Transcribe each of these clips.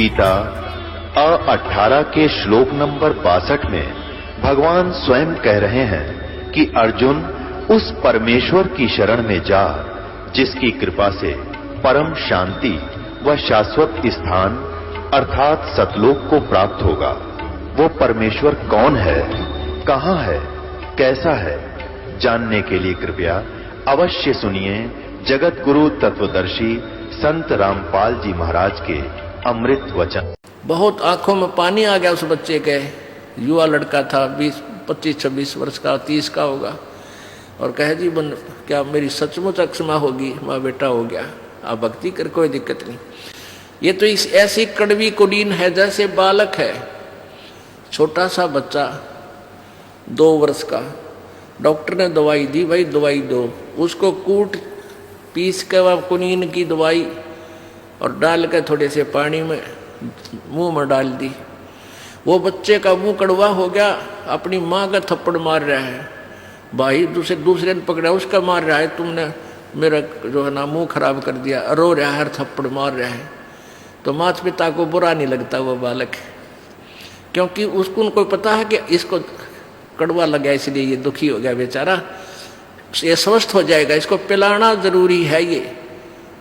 गीता 18 के श्लोक नंबर 62 में भगवान स्वयं कह रहे हैं कि अर्जुन उस परमेश्वर की शरण में जा जिसकी कृपा से परम शांति व शाश्वत स्थान अर्थात सतलोक को प्राप्त होगा। वो परमेश्वर कौन है, कहां है, कैसा है, जानने के लिए कृपया अवश्य सुनिए जगत गुरु तत्वदर्शी संत रामपाल जी महाराज के अमृत वचन। बहुत आंखों में पानी आ गया उस बच्चे के। युवा लड़का था, 25-26 वर्ष का, 30 का होगा, और कहे जी क्या मेरी सचमुच अक्षमा होगी? माँ बेटा हो गया, आप भक्ति कर, कोई दिक्कत नहीं। ये तो इस ऐसी कड़वी कुलीन है जैसे बालक है, छोटा सा बच्चा 2 वर्ष का। डॉक्टर ने दवाई दी, भाई दवाई दो। उसको कूट पीस के वह कुनीन की दवाई और डाल के थोड़े से पानी में मुंह में डाल दी। वो बच्चे का मुंह कड़वा हो गया, अपनी माँ का थप्पड़ मार रहा है। भाई दूसरे ने पकड़ा, उसका मार रहा है, तुमने मेरा जो है ना मुंह खराब कर दिया, रो रहा है, थप्पड़ मार रहा है। तो माता पिता को बुरा नहीं लगता वो बालक, क्योंकि उसको उनको पता है कि इसको कड़वा लगा इसलिए ये दुखी हो गया बेचारा, ये स्वस्थ हो जाएगा, इसको पिलाना जरूरी है,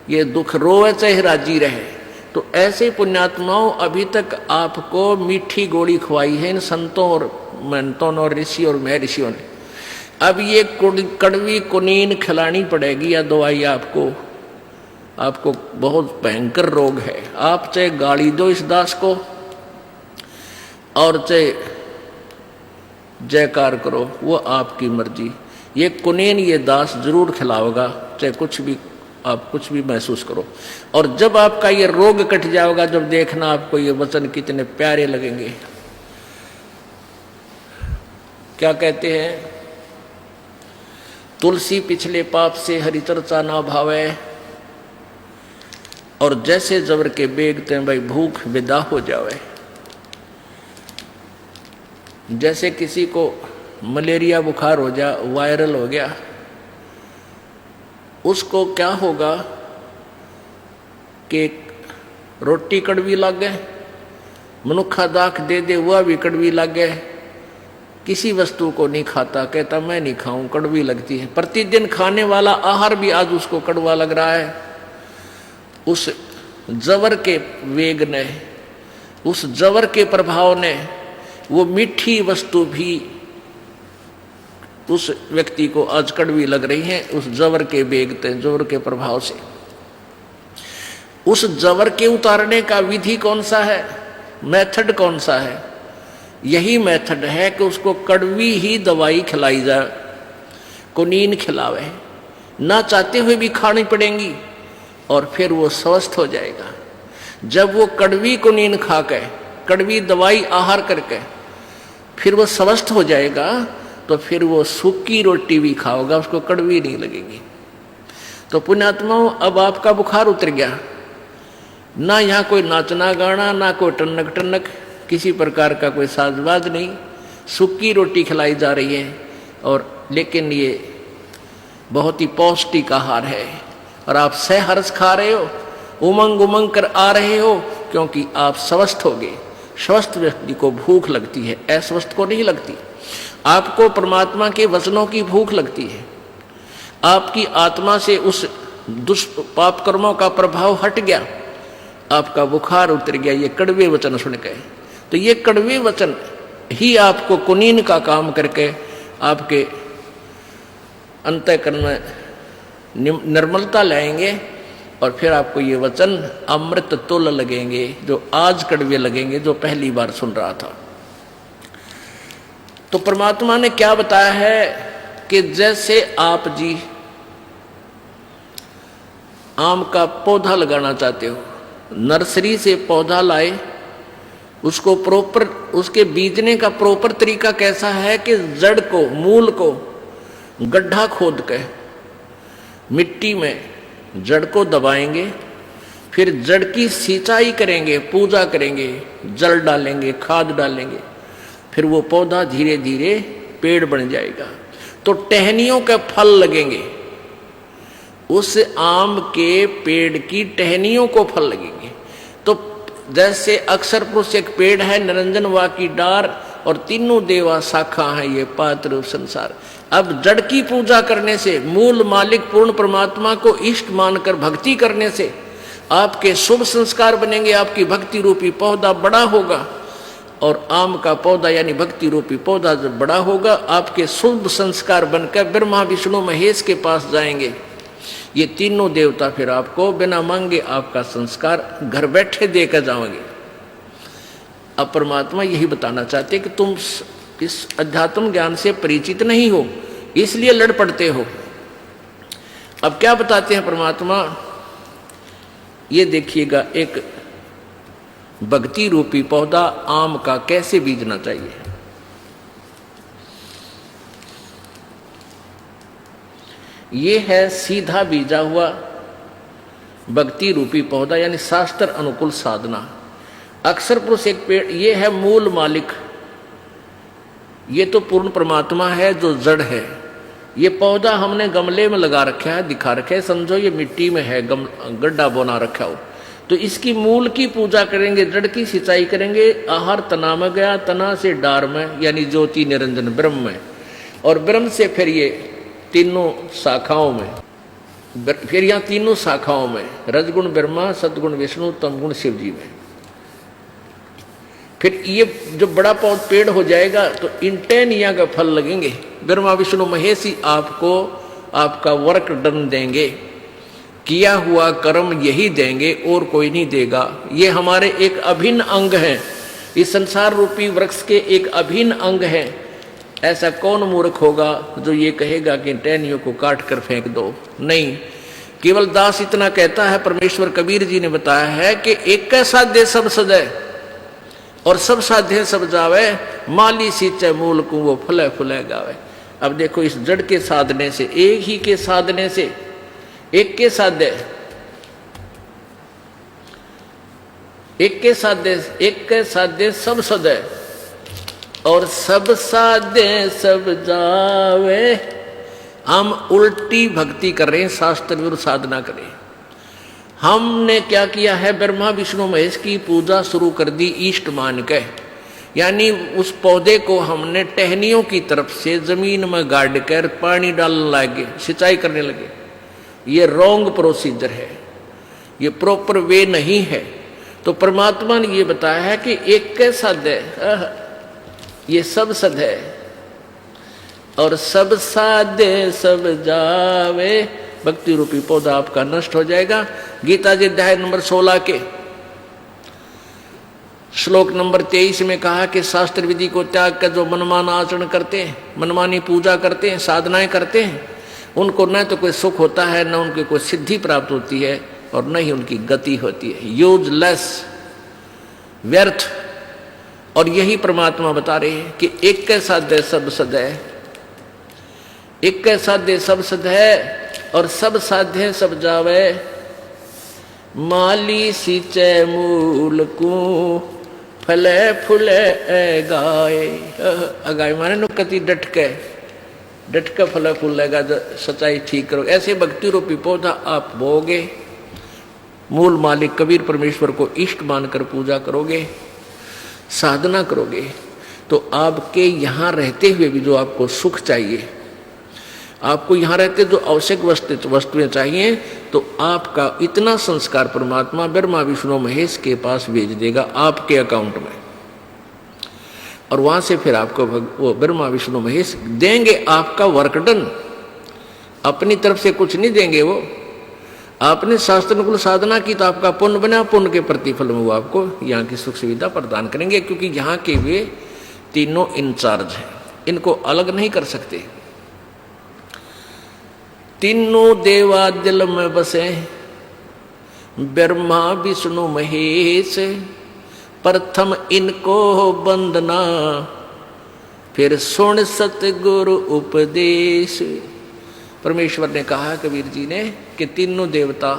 ये दुख रोए चाहे राजी रहे। तो ऐसे पुण्यात्माओं अभी तक आपको मीठी गोली खवाई है इन संतों और महंतों और ऋषि और महर्षियों ने। अब ये कड़वी कुनीन खिलानी पड़ेगी या दवाई आपको बहुत भयंकर रोग है। आप चाहे गाली दो इस दास को और चाहे जयकार करो, वो आपकी मर्जी। ये कुनीन ये दास जरूर खिलाओगा, चाहे कुछ भी आप कुछ भी महसूस करो। और जब आपका ये रोग कट जाएगा, जब देखना आपको ये वचन कितने प्यारे लगेंगे। क्या कहते हैं? तुलसी पिछले पाप से हरि चर्चा ना भावे, और जैसे जबर के बेगते भाई भूख विदा हो जावे। जैसे किसी को मलेरिया बुखार हो जा, वायरल हो गया, उसको क्या होगा कि रोटी कड़वी लग गए, मनुखा दाख दे दे वह भी कड़वी लग गए। किसी वस्तु को नहीं खाता, कहता मैं नहीं खाऊं, कड़वी लगती है। प्रतिदिन खाने वाला आहार भी आज उसको कड़वा लग रहा है। उस जवर के वेग ने, उस जवर के प्रभाव ने, वो मीठी वस्तु भी उस व्यक्ति को आज कड़वी लग रही है, उस जवर के बेगते, जवर के प्रभाव से। उस जवर के उतारने का विधि कौन सा है, मेथड कौन सा है? यही मेथड है कि उसको कड़वी ही दवाई खिलाई जाए, कुनीन खिलावे, ना चाहते हुए भी खानी पड़ेंगी, और फिर वो स्वस्थ हो जाएगा। जब वो कड़वी कुनीन खा के, कड़वी दवाई आहार करके फिर वो स्वस्थ हो जाएगा, तो फिर वो सूखी रोटी भी खाओगा, उसको कड़वी नहीं लगेगी। तो पुण्यात्माओं, अब आपका बुखार उतर गया, ना यहाँ कोई नाचना गाना, ना कोई टनक टनक, किसी प्रकार का कोई साजबाज नहीं, सूखी रोटी खिलाई जा रही है। और लेकिन ये बहुत ही पौष्टिक आहार है, और आप सहर्ष खा रहे हो, उमंग उमंग कर आ रहे हो, क्योंकि आप स्वस्थ हो गए। स्वस्थ व्यक्ति को भूख लगती है, अस्वस्थ को नहीं लगती। आपको परमात्मा के वचनों की भूख लगती है, आपकी आत्मा से उस दुष्पाप कर्मों का प्रभाव हट गया, आपका बुखार उतर गया ये कड़वे वचन सुन के। तो ये कड़वे वचन ही आपको कुनीन का काम करके आपके अंतःकरण में निर्मलता लाएंगे, और फिर आपको ये वचन अमृत तुल लगेंगे, जो आज कड़वे लगेंगे, जो पहली बार सुन रहा था। तो परमात्मा ने क्या बताया है कि जैसे आप जी आम का पौधा लगाना चाहते हो, नर्सरी से पौधा लाए, उसको प्रॉपर, उसके बीजने का प्रॉपर तरीका कैसा है कि जड़ को, मूल को गड्ढा खोद के मिट्टी में जड़ को दबाएंगे, फिर जड़ की सिंचाई करेंगे, पूजा करेंगे, जल डालेंगे, खाद डालेंगे, फिर वो पौधा धीरे धीरे पेड़ बन जाएगा। तो टहनियों के फल लगेंगे, उस आम के पेड़ की टहनियों को फल लगेंगे। तो जैसे अक्षर पुरुष एक पेड़ है, निरंजन वा की डार, और तीनों देवा शाखा है ये पात्र संसार। अब जड़ की पूजा करने से, मूल मालिक पूर्ण परमात्मा को इष्ट मानकर भक्ति करने से आपके शुभ संस्कार बनेंगे। आपकी भक्ति रूपी पौधा बड़ा होगा, और आम का पौधा यानी भक्ति रूपी पौधा जब बड़ा होगा, आपके शुभ संस्कार बनकर ब्रह्मा विष्णु महेश के पास जाएंगे। ये तीनों देवता फिर आपको बिना मांगे आपका संस्कार घर बैठे देकर जाओगे। अब परमात्मा यही बताना चाहते कि तुम इस अध्यात्म ज्ञान से परिचित नहीं हो, इसलिए लड़ पड़ते हो। अब क्या बताते हैं परमात्मा, ये देखिएगा, एक भक्ति रूपी पौधा आम का कैसे बीजना चाहिए। ये है सीधा बीजा हुआ भक्ति रूपी पौधा, यानी शास्त्र अनुकूल साधना। अक्षर पुरुष एक पेड़, ये है मूल मालिक, ये तो पूर्ण परमात्मा है जो जड़ है। ये पौधा हमने गमले में लगा रखा है, दिखा रखा है, समझो ये मिट्टी में है, गड्ढा बना रखा हो, तो इसकी मूल की पूजा करेंगे, जड़ की सिंचाई करेंगे। आहार तना में गया, तना से डार में, यानी ज्योति निरंजन ब्रह्म में, और ब्रह्म से फिर ये तीनों शाखाओं में, फिर यहाँ तीनों शाखाओं में रजगुण ब्रह्मा, सदगुण विष्णु, तमगुण शिव जी में। फिर ये जो बड़ा पेड़ हो जाएगा तो इन टहनियां का फल लगेंगे। ब्रह्मा विष्णु महेश ही आपको आपका वर्क डन देंगे, किया हुआ कर्म यही देंगे और कोई नहीं देगा। ये हमारे एक अभिन्न अंग है, इस संसार रूपी वृक्ष के एक अभिन्न अंग है। ऐसा कौन मूर्ख होगा जो ये कहेगा कि टहनियों को काट कर फेंक दो? नहीं, केवल दास इतना कहता है। परमेश्वर कबीर जी ने बताया है कि एक साध्य सब सदै, और सब साध्य सब जावे, माली सींचे मूल को वो फले फुले गावे। अब देखो, इस जड़ के साधने से, एक ही के साधने से, एक के साध्य, एक के साध्य, एक के साध्य सब सदै, और सब साध्य सब जावे। हम उल्टी भक्ति कर रहे हैं, शास्त्र विरुद्ध साधना करें। हमने क्या किया है, ब्रह्मा विष्णु महेश की पूजा शुरू कर दी इष्ट मान के, यानी उस पौधे को हमने टहनियों की तरफ से जमीन में गाड़ कर पानी डालने लगे, सिंचाई करने लगे। ये रॉन्ग प्रोसीजर है, ये प्रॉपर वे नहीं है। तो परमात्मा ने ये बताया है कि एक के साध्य, ये सब सद है, और सब साध्य सब जावे। भक्ति रूपी पौधा आपका नष्ट हो जाएगा। गीता जी अध्याय नंबर 16 के श्लोक नंबर 23 में कहा कि शास्त्र विधि को त्याग कर जो मनमाना आचरण करते हैं, मनमानी पूजा करते हैं, साधनाएं करते हैं, उनको न तो कोई सुख होता है, न उनकी कोई सिद्धि प्राप्त होती है, और न ही उनकी गति होती है। यूजलेस, व्यर्थ। और यही परमात्मा बता रहे हैं कि एक के साध्य सब सद है, एक के साध्य सब सद है, और सब साध्य सब जावे। माली सींचे मूल को फले फुले गाए। अगाए माने नो कति डट के फले फूलेगा, सच्चाई ठीक करो। ऐसे भक्ति रूपी पौधा आप बोगे, मूल मालिक कबीर परमेश्वर को इष्ट मानकर पूजा करोगे, साधना करोगे, तो आपके यहाँ रहते हुए भी जो आपको सुख चाहिए, आपको यहाँ रहते जो आवश्यक वस्तुएं चाहिए, तो आपका इतना संस्कार परमात्मा ब्रह्मा विष्णु महेश के पास भेज देगा आपके अकाउंट में, और वहां से फिर आपको वो ब्रह्मा विष्णु महेश देंगे आपका वर्क डन। अपनी तरफ से कुछ नहीं देंगे वो। आपने शास्त्रानुकूल साधना की तो आपका पुण्य बना, पुण्य के प्रतिफल में वो आपको यहाँ की सुख सुविधा प्रदान करेंगे, क्योंकि यहाँ के वे तीनों इंचार्ज हैं, इनको अलग नहीं कर सकते। तीनों देवा दिल में बसे, ब्रह्मा विष्णु महेश, प्रथम इनको वंदना, फिर सुन सतगुरु उपदेश। परमेश्वर ने कहा कबीर जी ने कि तीनों देवता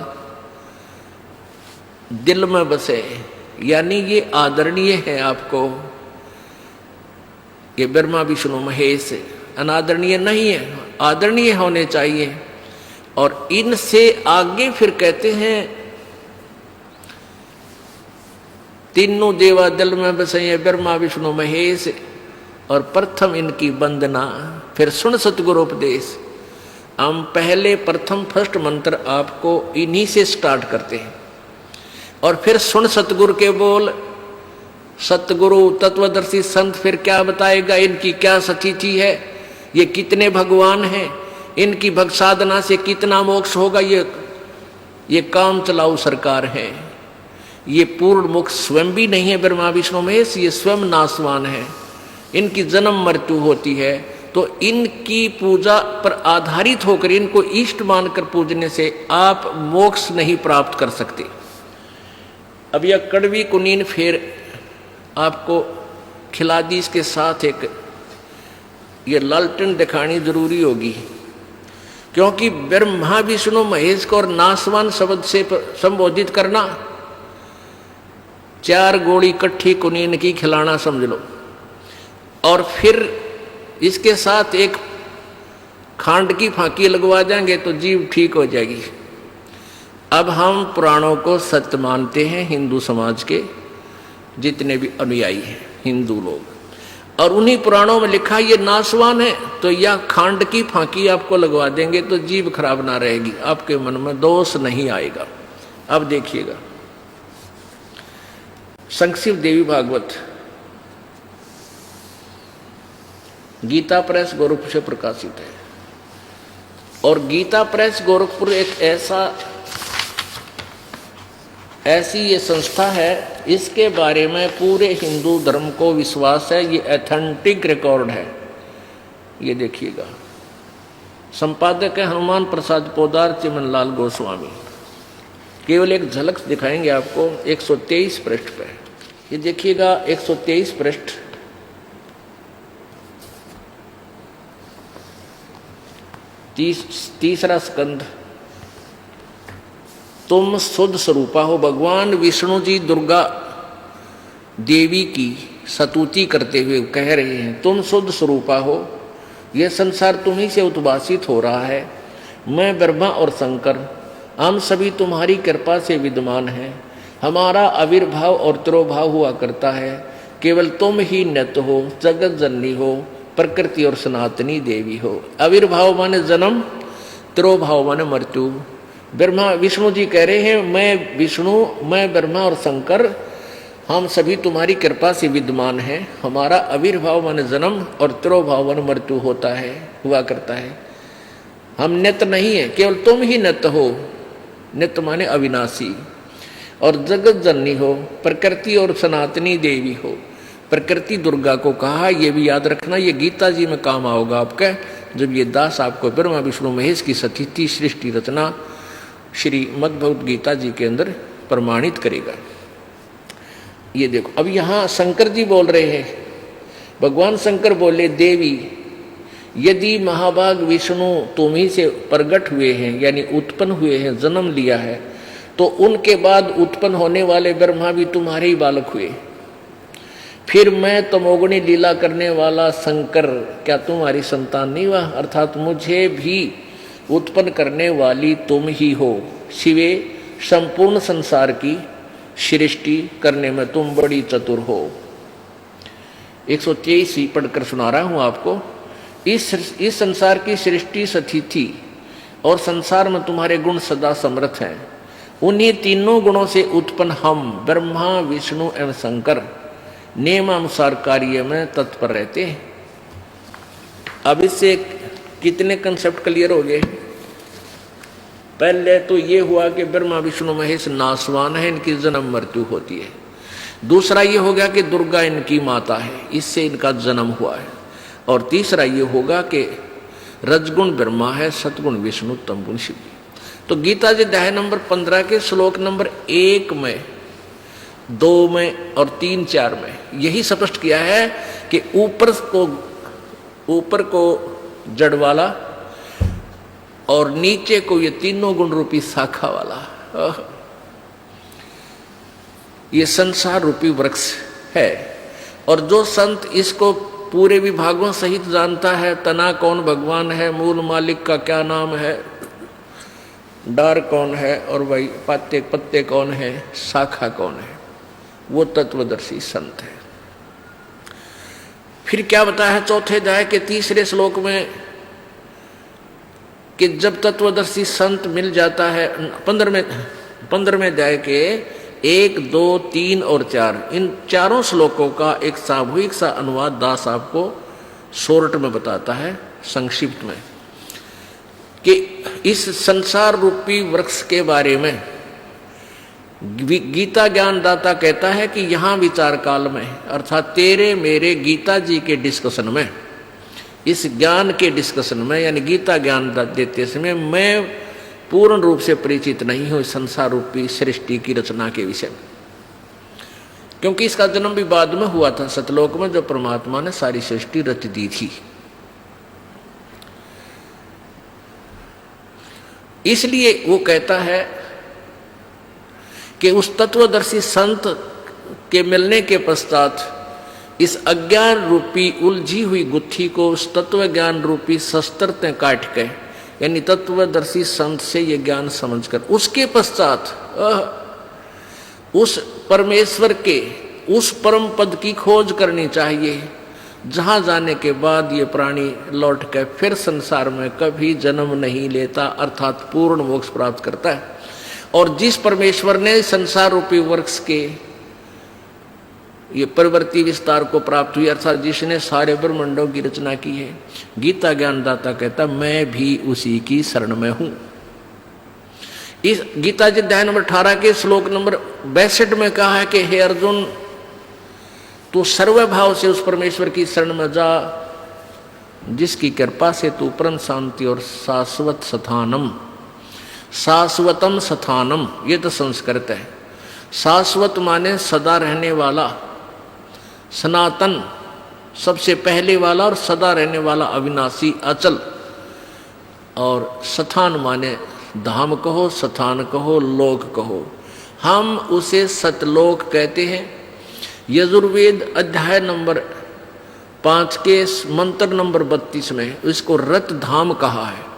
दिल में बसे, यानी ये आदरणीय है आपको। ये ब्रह्मा विष्णु महेश अनादरणीय नहीं है, आदरणीय होने चाहिए। और इनसे आगे फिर कहते हैं तीनों देवा जल में बसे ब्रह्मा विष्णु महेश, और प्रथम इनकी वंदना। फिर सुन सतगुरु उपदेश। हम पहले प्रथम फर्स्ट मंत्र आपको इन्हीं से स्टार्ट करते हैं, और फिर सुन सतगुरु के बोल। सतगुरु तत्वदर्शी संत फिर क्या बताएगा, इनकी क्या सतीथि है, ये कितने भगवान हैं, इनकी भक्त साधना से कितना मोक्ष होगा। ये काम चलाऊ सरकार है, ये पूर्ण मुख स्वयं भी नहीं है ब्रह्मा विष्णु महेश, ये स्वयं नासवान है, इनकी जन्म मृत्यु होती है। तो इनकी पूजा पर आधारित होकर, इनको इष्ट मानकर पूजने से आप मोक्ष नहीं प्राप्त कर सकते। अब यह कड़वी कुनीन फिर आपको खिला दी, इसके साथ एक ये लालटेन दिखानी जरूरी होगी, क्योंकि ब्रह्मा विष्णु महेश को और नासवान शब्द से संबोधित करना, 4 गोली इकट्ठी कुनीन की खिलाना समझ लो। और फिर इसके साथ एक खांड की फांकी लगवा देंगे तो जीव ठीक हो जाएगी। अब हम पुराणों को सत्य मानते हैं, हिंदू समाज के जितने भी अनुयायी हैं हिंदू लोग, और उन्हीं पुराणों में लिखा ये नासवान है, तो यह खांड की फांकी आपको लगवा देंगे तो जीव खराब ना रहेगी, आपके मन में दोष नहीं आएगा। अब देखिएगा, संक्षिप्त देवी भागवत गीता प्रेस गोरखपुर से प्रकाशित है, और गीता प्रेस गोरखपुर एक ऐसी ये संस्था है, इसके बारे में पूरे हिंदू धर्म को विश्वास है, ये ऑथेंटिक रिकॉर्ड है। ये देखिएगा, संपादक है हनुमान प्रसाद पोदार चिमनलाल गोस्वामी। केवल एक झलक दिखाएंगे आपको 123 पृष्ठ पे। ये देखिएगा 123 पृष्ठ, तीसरा स्कंध। तुम शुद्ध स्वरूपा हो। भगवान विष्णु जी दुर्गा देवी की स्तुति करते हुए कह रहे हैं, तुम शुद्ध स्वरूपा हो, यह संसार तुम्ही से उद्भासित हो रहा है। मैं ब्रह्मा और शंकर, हम सभी तुम्हारी कृपा से विद्यमान हैं। हमारा आविर्भाव और तिरोभाव हुआ करता है। केवल तुम ही नित्य हो, जगत जननी हो, प्रकृति और सनातनी देवी हो। आविर्भाव माने जन्म, तिरोभाव माने मृत्यु। ब्रह्मा विष्णु जी कह रहे हैं, मैं विष्णु, मैं ब्रह्मा और शंकर, हम सभी तुम्हारी कृपा से विद्यमान हैं। हमारा आविर्भाव माने जन्म और तिरोभाव माने मृत्यु होता है, हुआ करता है। हम नित्य नहीं है, केवल तुम ही नित्य हो। नित्य माने अविनाशी, और जगत जननी हो, प्रकृति और सनातनी देवी हो। प्रकृति दुर्गा को कहा, ये भी याद रखना, ये गीता जी में काम आओगा आपका, जब ये दास आपको ब्रह्मा विष्णु महेश की स्थिति सृष्टि रचना श्री मद्भगवत गीता जी के अंदर प्रमाणित करेगा। ये देखो, अब यहाँ शंकर जी बोल रहे हैं, भगवान शंकर बोले, देवी यदि महाभाग विष्णु तुम ही से प्रकट हुए हैं, यानी उत्पन्न हुए हैं, जन्म लिया है, तो उनके बाद उत्पन्न होने वाले ब्रह्मा भी तुम्हारे ही बालक हुए। फिर मैं तमोगुणी लीला करने वाला शंकर, क्या तुम्हारी संतान नहीं हुआ? अर्थात मुझे भी उत्पन्न करने वाली तुम ही हो। शिवे, संपूर्ण संसार की सृष्टि करने में तुम बड़ी चतुर हो। 123 ही पढ़कर सुना रहा हूं आपको। इस संसार की सृष्टि स्थिति और संसार में तुम्हारे गुण सदा समर्थ हैं। उन्हीं तीनों गुणों से उत्पन्न हम ब्रह्मा विष्णु एवं शंकर नियमानुसार कार्य में तत्पर रहते हैं। अब इससे कितने कंसेप्ट क्लियर हो गए? पहले तो ये हुआ कि ब्रह्मा विष्णु महेश नासवान है, इनकी जन्म मृत्यु होती है। दूसरा ये हो गया कि दुर्गा इनकी माता है, इससे इनका जन्म हुआ है। और तीसरा ये होगा कि रजगुण ब्रह्मा है, सतगुण विष्णु, तमगुण शिव। तो गीता जी अध्याय नंबर 15 के श्लोक नंबर 1 में, 2 में और 3, 4 में यही स्पष्ट किया है कि ऊपर को जड़ वाला और नीचे को ये तीनों गुण रूपी शाखा वाला, ये संसार रूपी वृक्ष है। और जो संत इसको पूरे विभागों सहित जानता है, तना कौन भगवान है, मूल मालिक का क्या नाम है, डार कौन है, और भाई पत्ते कौन है, शाखा कौन है, वो तत्वदर्शी संत है। फिर क्या बताया है चौथे अध्याय के तीसरे श्लोक में कि जब तत्वदर्शी संत मिल जाता है, 15वें अध्याय के 1, 2, 3 और 4, इन चारों श्लोकों का एक सामूहिक सा अनुवाद दास आपको शॉर्ट में बताता है, संक्षिप्त में, कि इस संसार रूपी वृक्ष के बारे में गीता ज्ञानदाता कहता है कि यहां विचार काल में, अर्थात तेरे मेरे गीता जी के डिस्कशन में, इस ज्ञान के डिस्कशन में, यानी गीता ज्ञान देते समय मैं पूर्ण रूप से परिचित नहीं हूं संसार रूपी सृष्टि की रचना के विषय में, क्योंकि इसका जन्म भी बाद में हुआ था सतलोक में, जो परमात्मा ने सारी सृष्टि रच दी थी। इसलिए वो कहता है कि उस तत्वदर्शी संत के मिलने के पश्चात इस अज्ञान रूपी उलझी हुई गुत्थी को उस तत्व ज्ञान रूपी शस्त्र से काट के, यानी तत्वदर्शी संत से ये ज्ञान समझकर उसके पश्चात उस परमेश्वर के उस परम पद की खोज करनी चाहिए, जहां जाने के बाद ये प्राणी लौट के फिर संसार में कभी जन्म नहीं लेता, अर्थात पूर्ण मोक्ष प्राप्त करता है। और जिस परमेश्वर ने संसार रूपी वृक्ष के ये प्रवृत्ति विस्तार को प्राप्त हुई, अर्थात जिसने सारे ब्रह्मांडों की रचना की है, गीता ज्ञानदाता कहता मैं भी उसी की शरण में हूं। इस गीता जी अध्याय नंबर 18 के श्लोक नंबर 62 में कहा है कि हे अर्जुन, तू सर्वभाव से उस परमेश्वर की शरण में जा, जिसकी कृपा से तू परम शांति और शाश्वत स्थानम, शाश्वतम स्थानम, ये तो संस्कृत है। शाश्वत माने सदा रहने वाला, सनातन सबसे पहले वाला और सदा रहने वाला, अविनाशी अचल, और स्थान माने धाम कहो, स्थान कहो, लोक कहो, हम उसे सतलोक कहते हैं। यजुर्वेद अध्याय नंबर 5 के मंत्र नंबर 32 में इसको रत धाम कहा है।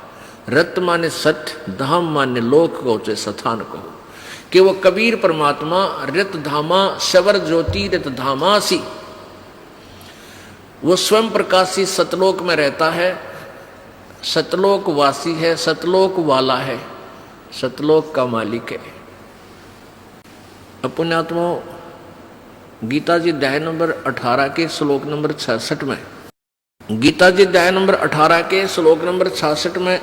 रत माने सत्य, धाम माने लोक को, स्थान को, कि वो कबीर परमात्मा रत धामा शवर ज्योति रत धामासी, वो स्वयं प्रकाशी सतलोक में रहता है, सतलोक वासी है, सतलोक वाला है, सतलोक का मालिक है। पुण्यात्मा, गीता जी अध्याय नंबर 18 के श्लोक नंबर 66 में, गीता जी अध्याय नंबर 18 के श्लोक नंबर 66 में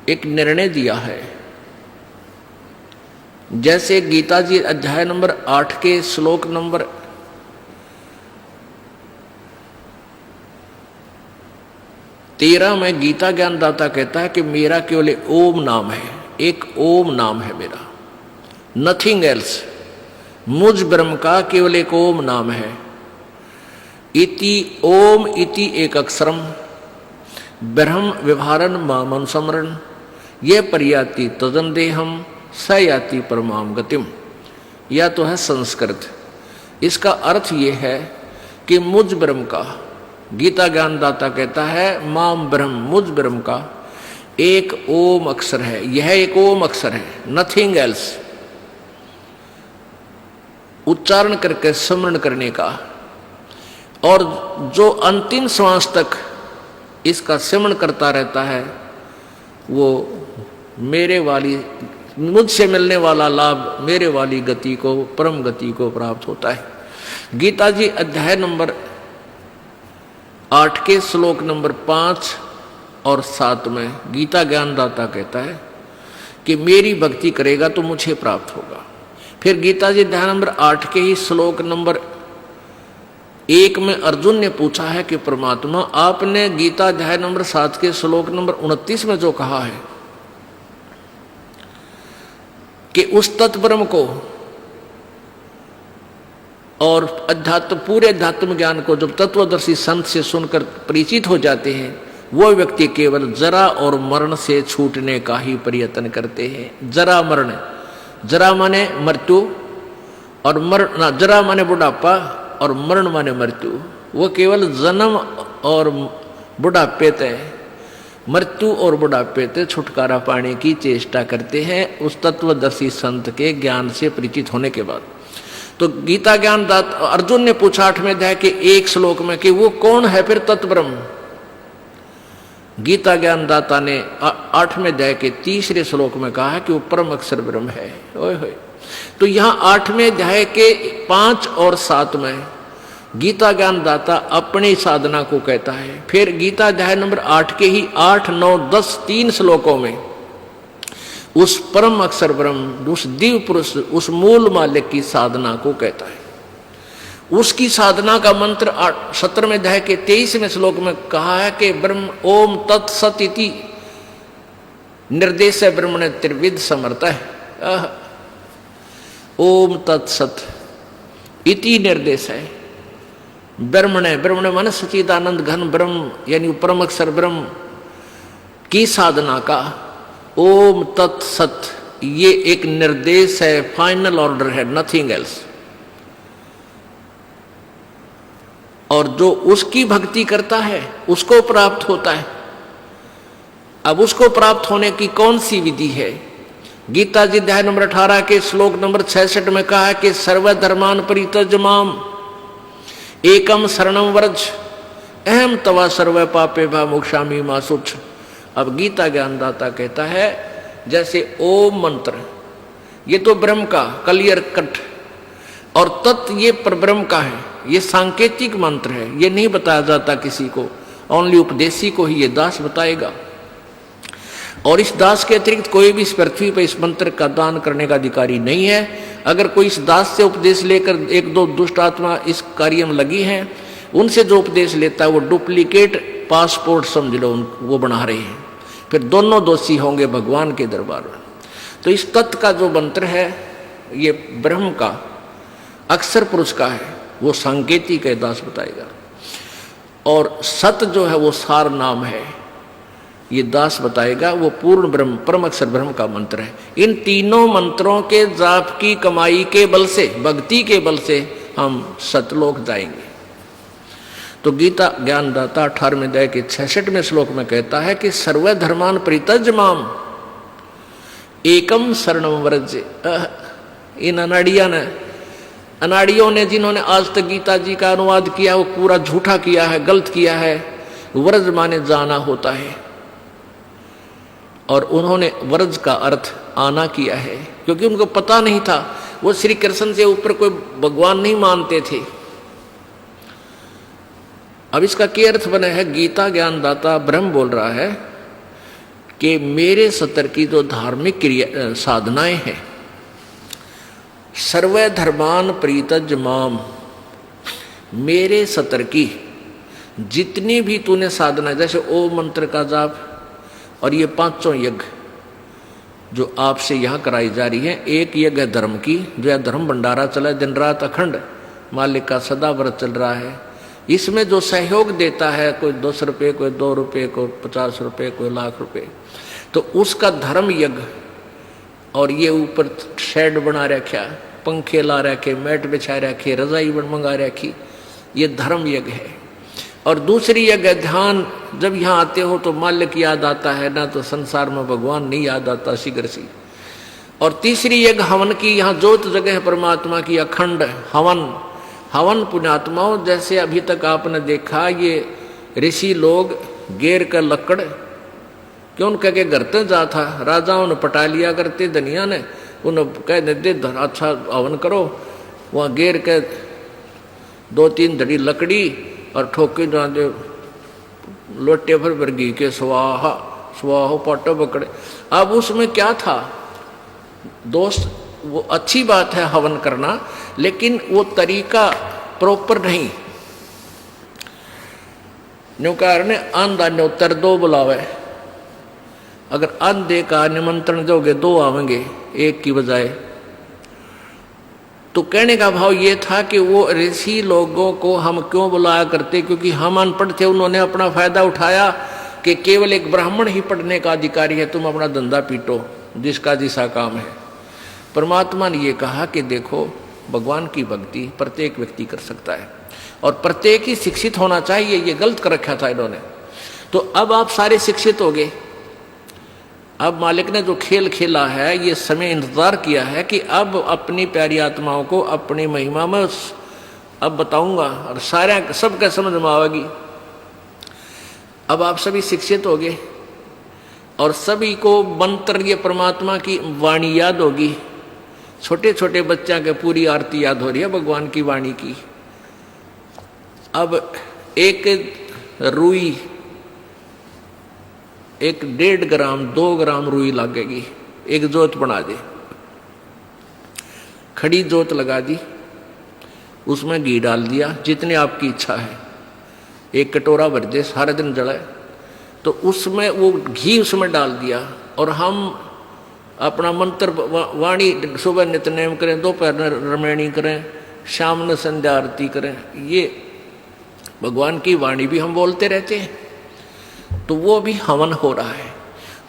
एक निर्णय दिया है। जैसे गीता जी अध्याय नंबर 8 के श्लोक नंबर 13 में गीता ज्ञानदाता कहता है कि मेरा केवल ओम नाम है, एक ओम नाम है मेरा, नथिंग एल्स, मुझ ब्रह्म का केवल एक ओम नाम है। इति ओम इति एक अक्षरम ब्रह्म व्यवहारन मामन समरण, ये पर्याति तदन देहम स याति परमाम गतिम। या तो है संस्कृत, इसका अर्थ ये है कि मुझ ब्रह्म का, गीता ज्ञानदाता कहता है माम ब्रह्म, मुझ ब्रह्म का एक ओम अक्षर है, यह एक ओम अक्षर है, नथिंग एल्स, उच्चारण करके स्मरण करने का, और जो अंतिम श्वास तक इसका स्मरण करता रहता है वो मेरे वाली, मुझसे मिलने वाला लाभ, मेरे वाली गति को, परम गति को प्राप्त होता है। गीता जी अध्याय नंबर 8 के श्लोक नंबर 5 और 7 में गीता ज्ञानदाता कहता है कि मेरी भक्ति करेगा तो मुझे प्राप्त होगा। फिर गीता जी अध्याय नंबर 8 के ही श्लोक नंबर 1 में अर्जुन ने पूछा है कि परमात्मा, आपने गीता अध्याय नंबर 7 के श्लोक नंबर 29 में जो कहा है कि उस तत्ब्रह्म को और अध्यात्म, पूरे अध्यात्म ज्ञान को जब तत्वदर्शी संत से सुनकर परिचित हो जाते हैं, वो व्यक्ति केवल जरा और मरण से छूटने का ही प्रयत्न करते हैं। जरा मरण, जरा माने मृत्यु, और मरण, जरा माने बुढ़ापा और मरण माने मृत्यु। वो केवल जन्म और बुढ़ापे तय मृत्यु और बुढ़ापे से छुटकारा पाने की चेष्टा करते हैं उस तत्वदर्शी संत के ज्ञान से परिचित होने के बाद। तो गीता ज्ञान दाता अर्जुन ने पूछा 8वें अध्याय के एक श्लोक में कि वो कौन है फिर तत्ब्रह्म। गीता ज्ञान दाता ने 8वें अध्याय के 3रे श्लोक में कहा है कि वो परम अक्षर ब्रह्म है। ओए होए। तो यहाँ 8वें अध्याय के 5 और 7 में गीता ज्ञान दाता अपनी साधना को कहता है। फिर गीता अध्याय नंबर 8 के ही 8, 9, 10 3 श्लोकों में उस परम अक्षर ब्रह्म, उस दिव्य पुरुष, उस मूल मालिक की साधना को कहता है। उसकी साधना का मंत्र 17वें अध्याय के 23वें श्लोक में कहा है कि ब्रह्म ओम तत्सत इति निर्देश ब्रह्म ने त्रिविध समर्थ है। ओम तत्सत इति निर्देश है ब्रह्मणे मन सच्चिदानंद घन ब्रह्म यानी परम अक्षर ब्रह्म की साधना का ओम तत्सत ये एक निर्देश है, फाइनल ऑर्डर है, नथिंग एल्स। और जो उसकी भक्ति करता है उसको प्राप्त होता है। अब उसको प्राप्त होने की कौन सी विधि है? गीता जी अध्याय नंबर 18 के श्लोक नंबर 66 में कहा है कि सर्वधर्मान परित्यज्य माम एकम शरणम व्रज अहम तवा सर्व पापे भा मोक्षामि मा शुच। अब गीता ज्ञानदाता कहता है जैसे ओम मंत्र ये तो ब्रह्म का क्लियर कट और तत्व ये परब्रह्म का है, ये सांकेतिक मंत्र है, ये नहीं बताया जाता किसी को, ओनली उपदेशी को ही ये दास बताएगा। और इस दास के अतिरिक्त कोई भी इस पृथ्वी पर इस मंत्र का दान करने का अधिकारी नहीं है। अगर कोई इस दास से उपदेश लेकर 1-2 दुष्ट आत्मा इस कार्य में लगी हैं, उनसे जो उपदेश लेता है वो डुप्लीकेट पासपोर्ट समझ लो वो बना रहे हैं, फिर दोनों दोषी होंगे भगवान के दरबार में। तो इस तत्व का जो मंत्र है ये ब्रह्म का अक्षर पुरुष का है, वो सांकेतिक है, दास बताएगा। और सत जो है वो सार नाम है, ये दास बताएगा, वो पूर्ण ब्रह्म परम अक्षर ब्रह्म का मंत्र है। इन तीनों मंत्रों के जाप की कमाई के बल से, भक्ति के बल से हम सतलोक जाएंगे। तो गीता ज्ञानदाता 18वें अध्याय के 66वें श्लोक में कहता है कि सर्व धर्मान परित्यज्य माम एकम शरणम व्रज। इन अनाड़ियों ने जिन्होंने आज तक गीता जी का अनुवाद किया वो पूरा झूठा किया है, गलत किया है। व्रज माने जाना होता है और उन्होंने व्रज का अर्थ आना किया है, क्योंकि उनको पता नहीं था, वो श्री कृष्ण से ऊपर कोई भगवान नहीं मानते थे। अब इसका क्या अर्थ बना है? गीता ज्ञानदाता ब्रह्म बोल रहा है कि मेरे सतर की जो धार्मिक क्रिया साधनाएं हैं, सर्व धर्मान परित्यज्य माम, मेरे सतर की जितनी भी तूने साधना, जैसे ओम मंत्र का जाप और ये 5 यज्ञ जो आपसे यहाँ कराई जा रही है, एक यज्ञ है धर्म की, जो है धर्म भंडारा चला दिन रात अखंड, मालिक का सदा व्रत चल रहा है। इसमें जो सहयोग देता है, कोई 10 रुपये, कोई 2 रुपये, कोई 50 रुपये, कोई लाख रुपये, तो उसका धर्म यज्ञ। और ये ऊपर शेड बना रखा, पंखे ला रखे, मैट बिछा रखे, रजाई मंगा रखी, ये धर्म यज्ञ है। और दूसरी यज्ञ ध्यान, जब यहाँ आते हो तो मालिक याद आता है, ना तो संसार में भगवान नहीं याद आता शीघ्र सी। और तीसरी यज्ञ हवन की, यहाँ जोत जगह है परमात्मा की, अखंड हवन। हवन पुण्यात्माओं, जैसे अभी तक आपने देखा ये ऋषि लोग गेर कर लकड़ क्यों कह के घर तक जा था, राजाओं ने पटा लिया करते, धनिया ने उन्हें कह दे अच्छा हवन करो, वहाँ गेर के 2-3 धड़ी लकड़ी और ठोके दे लोटे भर घी के स्वाहा स्वाहो पाटो पकड़े। अब उसमें क्या था दोस्त, वो अच्छी बात है हवन करना, लेकिन वो तरीका प्रॉपर नहीं। न्यू कारण आंधा न्यो तर 2 बुलावे, अगर आंधे का निमंत्रण दोगे 2 आवेंगे एक की बजाय। तो कहने का भाव ये था कि वो ऋषि लोगों को हम क्यों बुलाया करते, क्योंकि हम अनपढ़ थे, उन्होंने अपना फायदा उठाया कि केवल एक ब्राह्मण ही पढ़ने का अधिकारी है, तुम अपना धंधा पीटो, जिसका जिसा काम है। परमात्मा ने ये कहा कि देखो भगवान की भक्ति प्रत्येक व्यक्ति कर सकता है और प्रत्येक ही शिक्षित होना चाहिए। ये गलत कर रखा था इन्होंने। तो अब आप सारे शिक्षित हो गए। अब मालिक ने जो खेल खेला है, ये समय इंतजार किया है कि अब अपनी प्यारी आत्माओं को अपनी महिमा में अब बताऊंगा और सारे सबका समझ में आएगी। अब आप सभी शिक्षित हो गए और सभी को मंत्र ये परमात्मा की वाणी याद होगी। छोटे छोटे बच्चा के पूरी आरती याद हो रही है भगवान की वाणी की। अब एक रुई, एक 1.5 ग्राम 2 ग्राम रुई लगेगी, एक जोत बना दे, खड़ी जोत लगा दी, उसमें घी डाल दिया जितनी आपकी इच्छा है, एक कटोरा भर दे, सारा दिन जलाए, तो उसमें वो घी उसमें डाल दिया और हम अपना मंत्र वाणी सुबह नित्यनेम करें, दोपहर में रामायणी करें, शाम में संध्या आरती करें, ये भगवान की वाणी भी हम बोलते रहते हैं, तो वो भी हवन हो रहा है।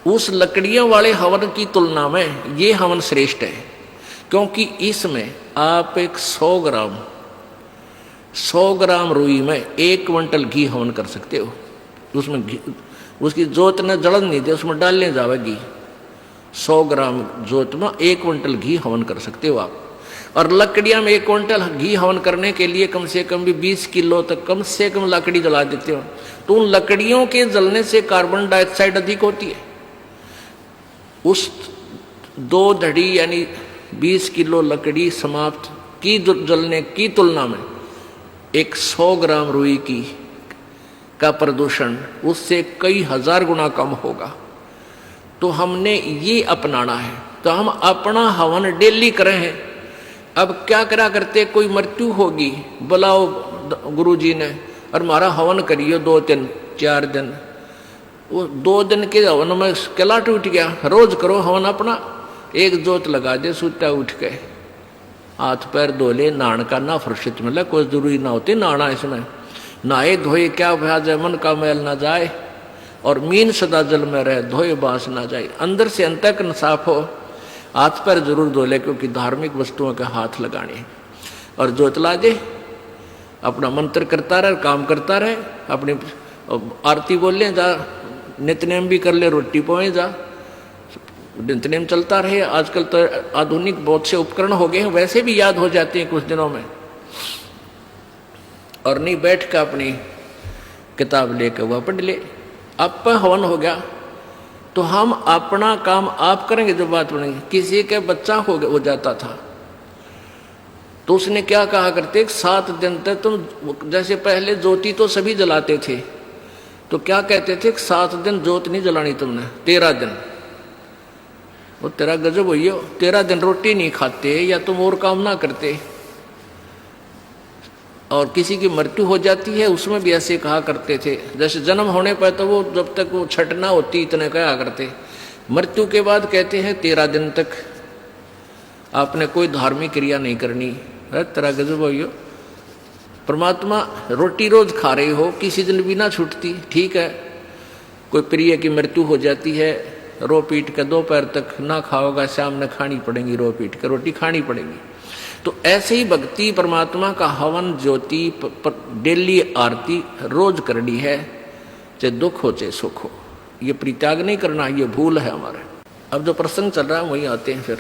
उस लकड़ियों वाले हवन की तुलना में ये हवन श्रेष्ठ है, क्योंकि इसमें आप एक 100 ग्राम रुई में 1 क्विंटल घी हवन कर सकते हो। उसमें घी, उसकी जोत न जलन नहीं दे, उसमें डालने जाएगी। 100 ग्राम जोत में 1 क्विंटल घी हवन कर सकते हो आप। और लकड़ियां में 1 क्विंटल घी हवन करने के लिए कम से कम भी 20 किलो तक कम से कम लकड़ी जला देते हो, तो उन लकड़ियों के जलने से कार्बन डाइऑक्साइड अधिक होती है। उस 2 धड़ी यानी 20 किलो लकड़ी समाप्त की जलने की तुलना में एक 100 ग्राम रुई की का प्रदूषण उससे कई हजार गुना कम होगा। तो हमने ये अपनाना है, तो हम अपना हवन डेली करें हैं। अब क्या करा करते, कोई मृत्यु होगी, बुलाओ गुरुजी ने और हमारा हवन करियो 2 दिन 4 दिन, वो 2 दिन के हवन में किला टूट गया। रोज करो हवन अपना, एक जोत लगा दे, सुता उठ के हाथ पैर धो ले, नहान का ना फुर्सत मिले, कोई जरूरी ना होती नहाना, इसमें नहाए धोए क्या भ्याज है, मन का मैल ना जाए और मीन सदा जल में रहे, धोए बास ना जाए। अंदर से अंत तक साफ हो, हाथ पैर जरूर धो ले, क्योंकि धार्मिक वस्तुओं के हाथ लगाने। और जोत ला दे, अपना मंत्र करता रहे, काम करता रहे, अपनी आरती बोल ले, जा नित्यनेम भी कर ले, रोटी पोए जा, नित्यनेम चलता रहे। आजकल तो आधुनिक बहुत से उपकरण हो गए हैं, वैसे भी याद हो जाते हैं कुछ दिनों में। और नहीं बैठ कर अपनी किताब लेकर वह पढ़ ले। अब पर हवन हो गया तो हम अपना काम आप करेंगे। जो बात बनेगी, किसी के बच्चा हो जाता था तो उसने क्या कहा करते, 7 दिन तक तुम, जैसे पहले ज्योति तो सभी जलाते थे, तो क्या कहते थे, 7 दिन ज्योत नहीं जलानी तुमने, 13 दिन। वो तेरा गजब हुई हो, 13 दिन रोटी नहीं खाते या तुम और काम ना करते। और किसी की मृत्यु हो जाती है उसमें भी ऐसे कहा करते थे। जैसे जन्म होने पर तो वो जब तक वो छठ ना होती इतने कहा करते, मृत्यु के बाद कहते हैं 13 दिन तक आपने कोई धार्मिक क्रिया नहीं करनी। तेरा गजब हो। परमात्मा रोटी रोज खा रहे हो, किसी दिन भी ना छूटती, ठीक है। कोई प्रिय की मृत्यु हो जाती है, रो पीट के दोपहर तक ना खाओगा, शाम में खानी पड़ेगी, रो पीट के रोटी खानी पड़ेगी। तो ऐसे ही भक्ति परमात्मा का हवन ज्योति डेली आरती रोज करनी है, चाहे दुख हो चाहे सुख हो। ये परित्याग नहीं करना, ये भूल है हमारे। अब जो प्रसंग चल रहा है वहीं आते हैं फिर।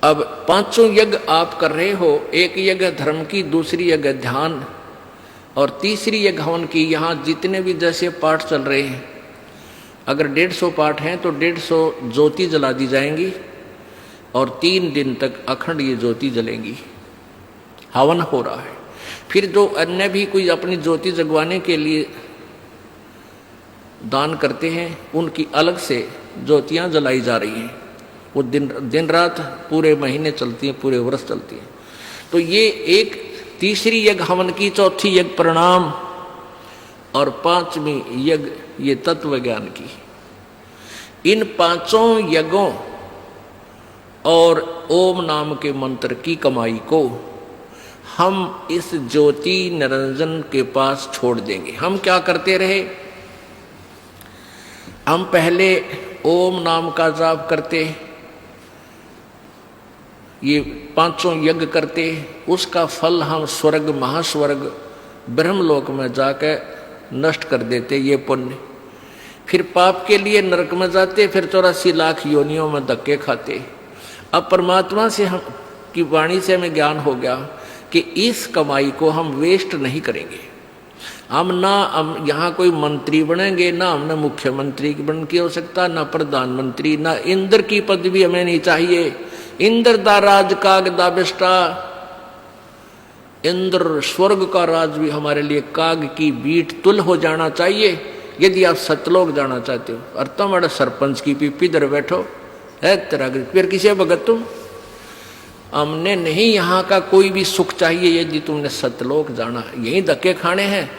अब 5 यज्ञ आप कर रहे हो, एक यज्ञ धर्म की, दूसरी यज्ञ ध्यान और तीसरी यज्ञ हवन की। यहाँ जितने भी जैसे पाठ चल रहे हैं, अगर 150 पाठ हैं तो 150 ज्योति जला दी जाएंगी और 3 दिन तक अखंड ये ज्योति जलेंगी। हवन हो रहा है। फिर जो अन्य भी कोई अपनी ज्योति जगवाने के लिए दान करते हैं, उनकी अलग से ज्योतियां जलाई जा रही हैं। वो दिन रात पूरे महीने चलती हैं, पूरे वर्ष चलती हैं। तो ये एक तीसरी यज्ञ हवन की, चौथी यज्ञ प्रणाम और 5वीं यज्ञ ये तत्व ज्ञान की। इन 5 यज्ञों और ओम नाम के मंत्र की कमाई को हम इस ज्योति निरंजन के पास छोड़ देंगे। हम क्या करते रहे, हम पहले ओम नाम का जाप करते, ये 5 यज्ञ करते, उसका फल हम स्वर्ग महास्वर्ग ब्रह्मलोक में जाकर नष्ट कर देते ये पुण्य। फिर पाप के लिए नरक में जाते, फिर 84 लाख योनियों में धक्के खाते। अब परमात्मा से हम की वाणी से हमें ज्ञान हो गया कि इस कमाई को हम वेस्ट नहीं करेंगे। हम यहाँ कोई मंत्री बनेंगे, ना हमने मुख्यमंत्री बन की हो सकता, ना प्रधानमंत्री, ना इंद्र की पदवी हमें नहीं चाहिए। इंद्र दा राज काग दा बिष्टा, इंद्र स्वर्ग का राज भी हमारे लिए काग की बीट तुल हो जाना चाहिए। यदि आप सतलोक जाना चाहते हो, और तुम्हारे सरपंच की पीपी इधर बैठो है तेरा, फिर किसे भगत तुम? हमने नहीं यहाँ का कोई भी सुख चाहिए। यदि तुमने सतलोक जाना, यही धक्के खाने हैं,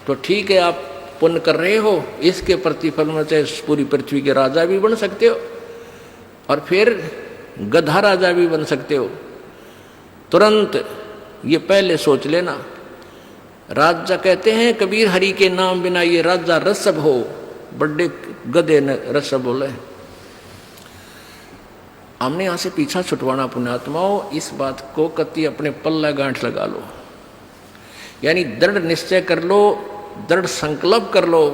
तो ठीक है, आप पुण्य कर रहे हो, इसके प्रतिफल में चाहे पूरी पृथ्वी के राजा भी बन सकते हो, और फिर गधा राजा भी बन सकते हो। तुरंत ये पहले सोच लेना। राजा कहते हैं कबीर, हरि के नाम बिना ये राजा रसब हो। बड़े गधे ने रसब बोले। हमने यहां से पीछा छुटवाना पुण्यात्माओं, इस बात को कति अपने पल्ला गांठ लगा लो, यानी दृढ़ निश्चय कर लो, दृढ़ संकल्प कर लो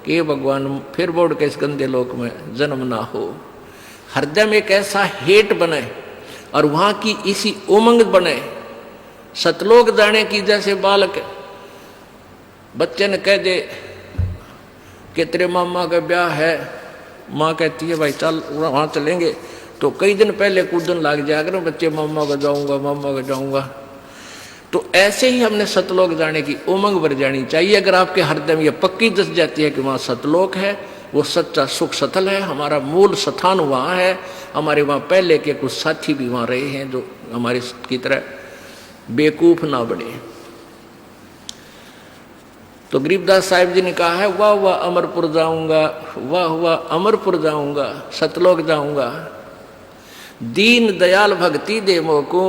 कि ये भगवान फिर बोर्ड के इस गंदे लोक में जन्म ना हो। हृदय में एक ऐसा हेट बने और वहां की इसी उमंग बने, सतलोक जाने की। जैसे बालक बच्चे ने कह दे कि तेरे मामा का ब्याह है, माँ कहती है भाई चल वहां चलेंगे, तो कई दिन पहले कूदन लग जाया करो बच्चे, मामा का जाऊंगा, मामा का जाऊंगा। तो ऐसे ही हमने सतलोक जाने की उमंग भर जानी चाहिए। अगर आपके हृदय में ये पक्की दस जाती है कि वहाँ सतलोक है, वो सच्चा सुख सतल है, हमारा मूल स्थान वहाँ है, हमारे वहाँ पहले के कुछ साथी भी वहाँ रहे हैं जो हमारे की तरह बेवकूफ ना बने। तो गरीबदास साहिब जी ने कहा है, वाह वाह अमरपुर जाऊंगा, वाह वाह अमरपुर जाऊंगा, सतलोक जाऊंगा, दीन दयाल भक्ति दे मोको,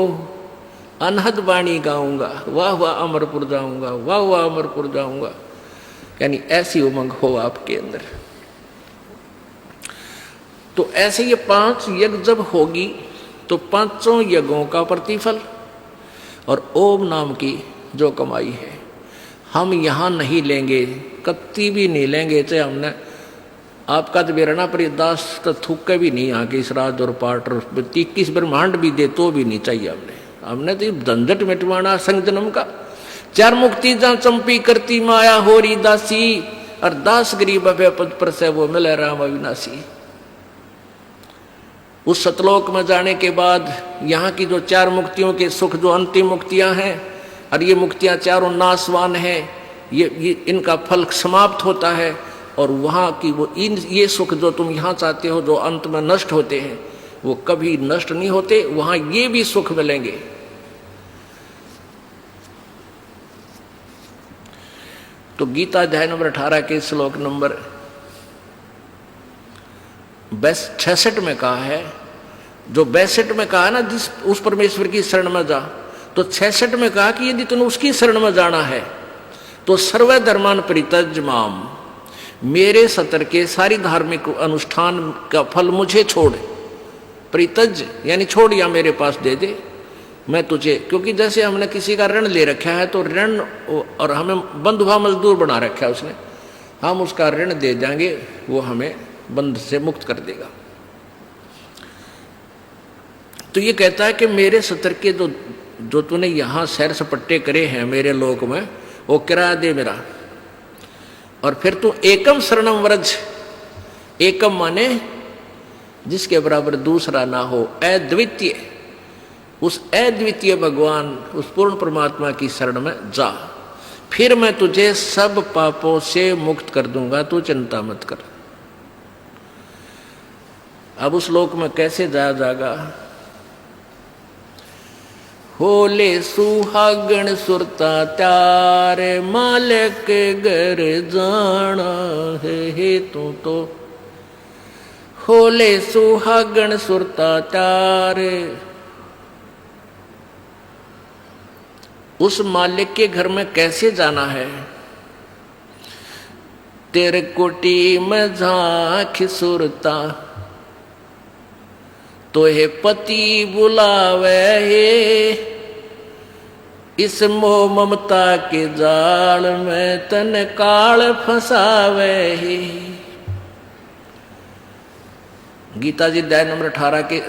अनहद वाणी गाऊंगा, वाह वाह अमरपुर जाऊंगा, वाह वाह अमरपुर जाऊंगा। यानी ऐसी उमंग हो आपके अंदर। तो ऐसे ये 5 यज्ञ जब होगी तो 5 यज्ञों का प्रतिफल और ओम नाम की जो कमाई है हम यहाँ नहीं लेंगे, कत्ती भी नहीं लेंगे। चाहे हमने आपका तो बेरना पर दास तो थूके भी नहीं आके इस राज और पाठ और 21 ब्रह्मांड भी दे तो भी नहीं चाहिए। हमने तो झंझट मिटवाना संग जन्म का। 4 मुक्ति जहाँ चंपी करती माया होरी दासी, और दास गरीब अभय पद पर से वो मिले राम अविनाशी। उस सतलोक में जाने के बाद यहाँ की जो 4 मुक्तियों के सुख जो अंतिम मुक्तियां हैं, और ये मुक्तियां चारों नाशवान हैं, ये इनका फल समाप्त होता है। और वहाँ की वो ये सुख जो तुम यहाँ चाहते हो जो अंत में नष्ट होते हैं, वो कभी नष्ट नहीं होते, वहाँ ये भी सुख मिलेंगे। तो गीता अध्याय नंबर 18 के श्लोक नंबर 66 में कहा है, जो 62 में कहा ना जिस उस परमेश्वर की शरण में जा, तो 66 में कहा कि यदि तुम उसकी शरण में जाना है तो सर्व धर्मान परित्यज माम, मेरे सतर के सारी धार्मिक अनुष्ठान का फल मुझे छोड़। परित्यज यानी छोड़ या मेरे पास दे दे, मैं तुझे, क्योंकि जैसे हमने किसी का ऋण ले रखा है तो ऋण, और हमें बंधुआ मजदूर बना रखा है उसने, हम उसका ऋण दे देंगे, वो हमें बंध से मुक्त कर देगा। तो ये कहता है कि मेरे सतर के जो तूने यहाँ सैर सपट्टे करे हैं मेरे लोक में, वो किराया दे मेरा, और फिर तू एकम शरणम व्रज। एकम माने जिसके बराबर दूसरा ना हो, अद्वितीय, उस अद्वितीय भगवान, उस पूर्ण परमात्मा की शरण में जा, फिर मैं तुझे सब पापों से मुक्त कर दूंगा, तू चिंता मत कर। अब उस लोक में कैसे जाया जाएगा? होले सुहागण सुरता त्यारे, मालिक घर जाना है तू तो। होले सुहागण सुरता त्यारे, उस मालिक के घर में कैसे जाना है? तेरे कोटी में झांक सुरता, तो हे पति बुलावे हे, इस मोह ममता के जाल में तन काल फंसावे ही। गीता जी अध्याय नंबर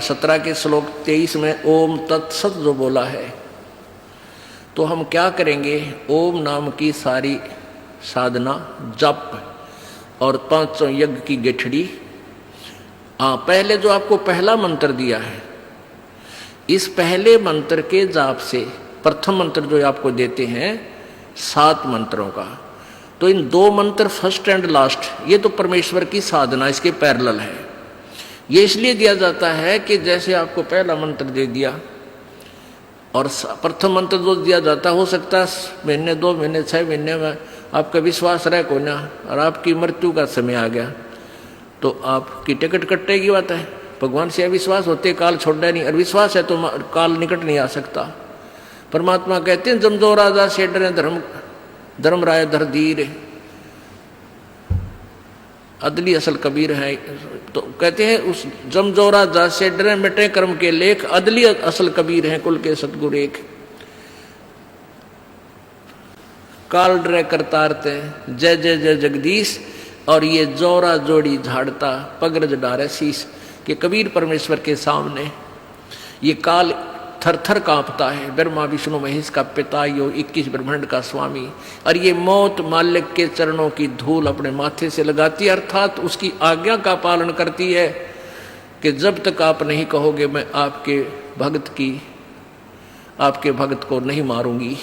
17 के श्लोक 23 में ओम तत्सत जो बोला है, तो हम क्या करेंगे? ओम नाम की सारी साधना, जप और 500 यज्ञ की गेठड़ी। पहले जो आपको पहला मंत्र दिया है, इस पहले मंत्र के जाप से, प्रथम मंत्र जो आपको देते हैं 7 मंत्रों का, तो इन 2 मंत्र फर्स्ट एंड लास्ट, ये तो परमेश्वर की साधना इसके पैरेलल है। ये इसलिए दिया जाता है कि जैसे आपको पहला मंत्र दे दिया और प्रथम मंत्र जो दिया जाता, हो सकता है महीने 2 महीने 6 महीने में आपका विश्वास रहे को ना, और आपकी मृत्यु का समय आ गया तो आपकी टिकट कटने की बात है। भगवान से अविश्वास होते काल छोड़ना नहीं, और विश्वास है तो काल निकट नहीं आ सकता। परमात्मा कहते हैं जमजो राजा से डरे धर्म राय धर धीर, अदली असल कबीर है। तो कहते हैं उस जमजो राजा से डरे मिटे कर्म के लेख, अदली असल कबीर है कुल के सतगुरु एक। काल डरे करतारते जय जय जय जगदीश, और ये जोरा जोड़ी झाड़ता पगरज डारे शीश। कि कबीर परमेश्वर के सामने ये काल थर थर कांपता है। ब्रह्मा विष्णु महेश का पिता, यो 21 ब्रह्मांड का स्वामी, और ये मौत मालिक के चरणों की धूल अपने माथे से लगाती है, अर्थात उसकी आज्ञा का पालन करती है कि जब तक आप नहीं कहोगे मैं आपके भक्त को नहीं मारूंगी।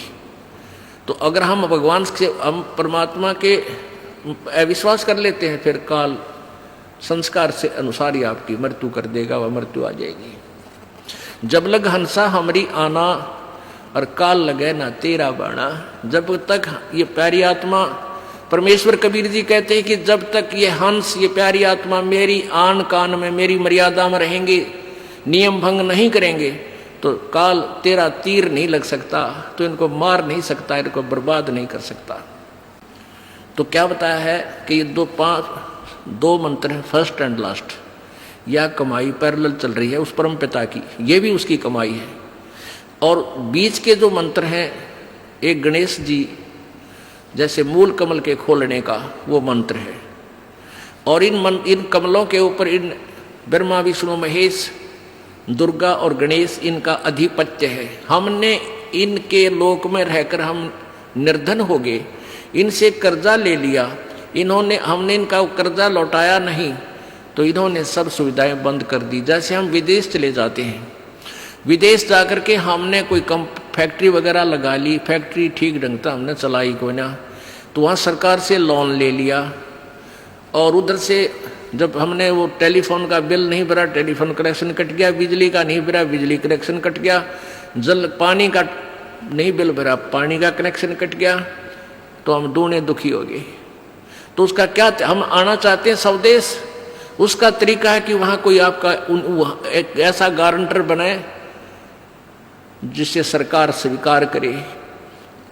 तो अगर हम भगवान से, हम परमात्मा के अविश्वास कर लेते हैं, फिर काल संस्कार से अनुसार ही आपकी मृत्यु कर देगा, वह मृत्यु आ जाएगी। जब लग हंसा हमारी आना, और काल लगे ना तेरा बाणा। जब तक ये प्यारी आत्मा, परमेश्वर कबीर जी कहते हैं कि जब तक ये हंस, ये प्यारी आत्मा मेरी आन कान में, मेरी मर्यादा में रहेंगे, नियम भंग नहीं करेंगे, तो काल तेरा तीर नहीं लग सकता, तो इनको मार नहीं सकता, इनको बर्बाद नहीं कर सकता। तो क्या बताया है कि ये 2 मंत्र हैं फर्स्ट एंड लास्ट। यह कमाई पैरेलल चल रही है उस परम पिता की, ये भी उसकी कमाई है। और बीच के जो मंत्र हैं, एक गणेश जी जैसे मूल कमल के खोलने का वो मंत्र है, और इन कमलों के ऊपर इन ब्रह्मा विष्णु महेश दुर्गा और गणेश इनका अधिपत्य है। हमने इनके लोक में रहकर हम निर्धन हो गए, इनसे कर्जा ले लिया, हमने इनका कर्जा लौटाया नहीं, तो इन्होंने सब सुविधाएं बंद कर दी। जैसे हम विदेश चले जाते हैं, विदेश जाकर के हमने कोई फैक्ट्री वगैरह लगा ली, फैक्ट्री ठीक ढंग से हमने चलाई कोई ना, तो वहाँ सरकार से लोन ले लिया, और उधर से जब हमने वो टेलीफोन का बिल नहीं भरा, टेलीफोन कनेक्शन कट गया, बिजली का नहीं भरा, बिजली कनेक्शन कट गया, पानी का नहीं बिल भरा, पानी का कनेक्शन कट गया, तो हम दूने दुखी हो गए। तो उसका क्या, हम आना चाहते हैं स्वदेश, उसका तरीका है कि वहाँ कोई आपका एक ऐसा गारंटर बनाए जिसे सरकार स्वीकार करे,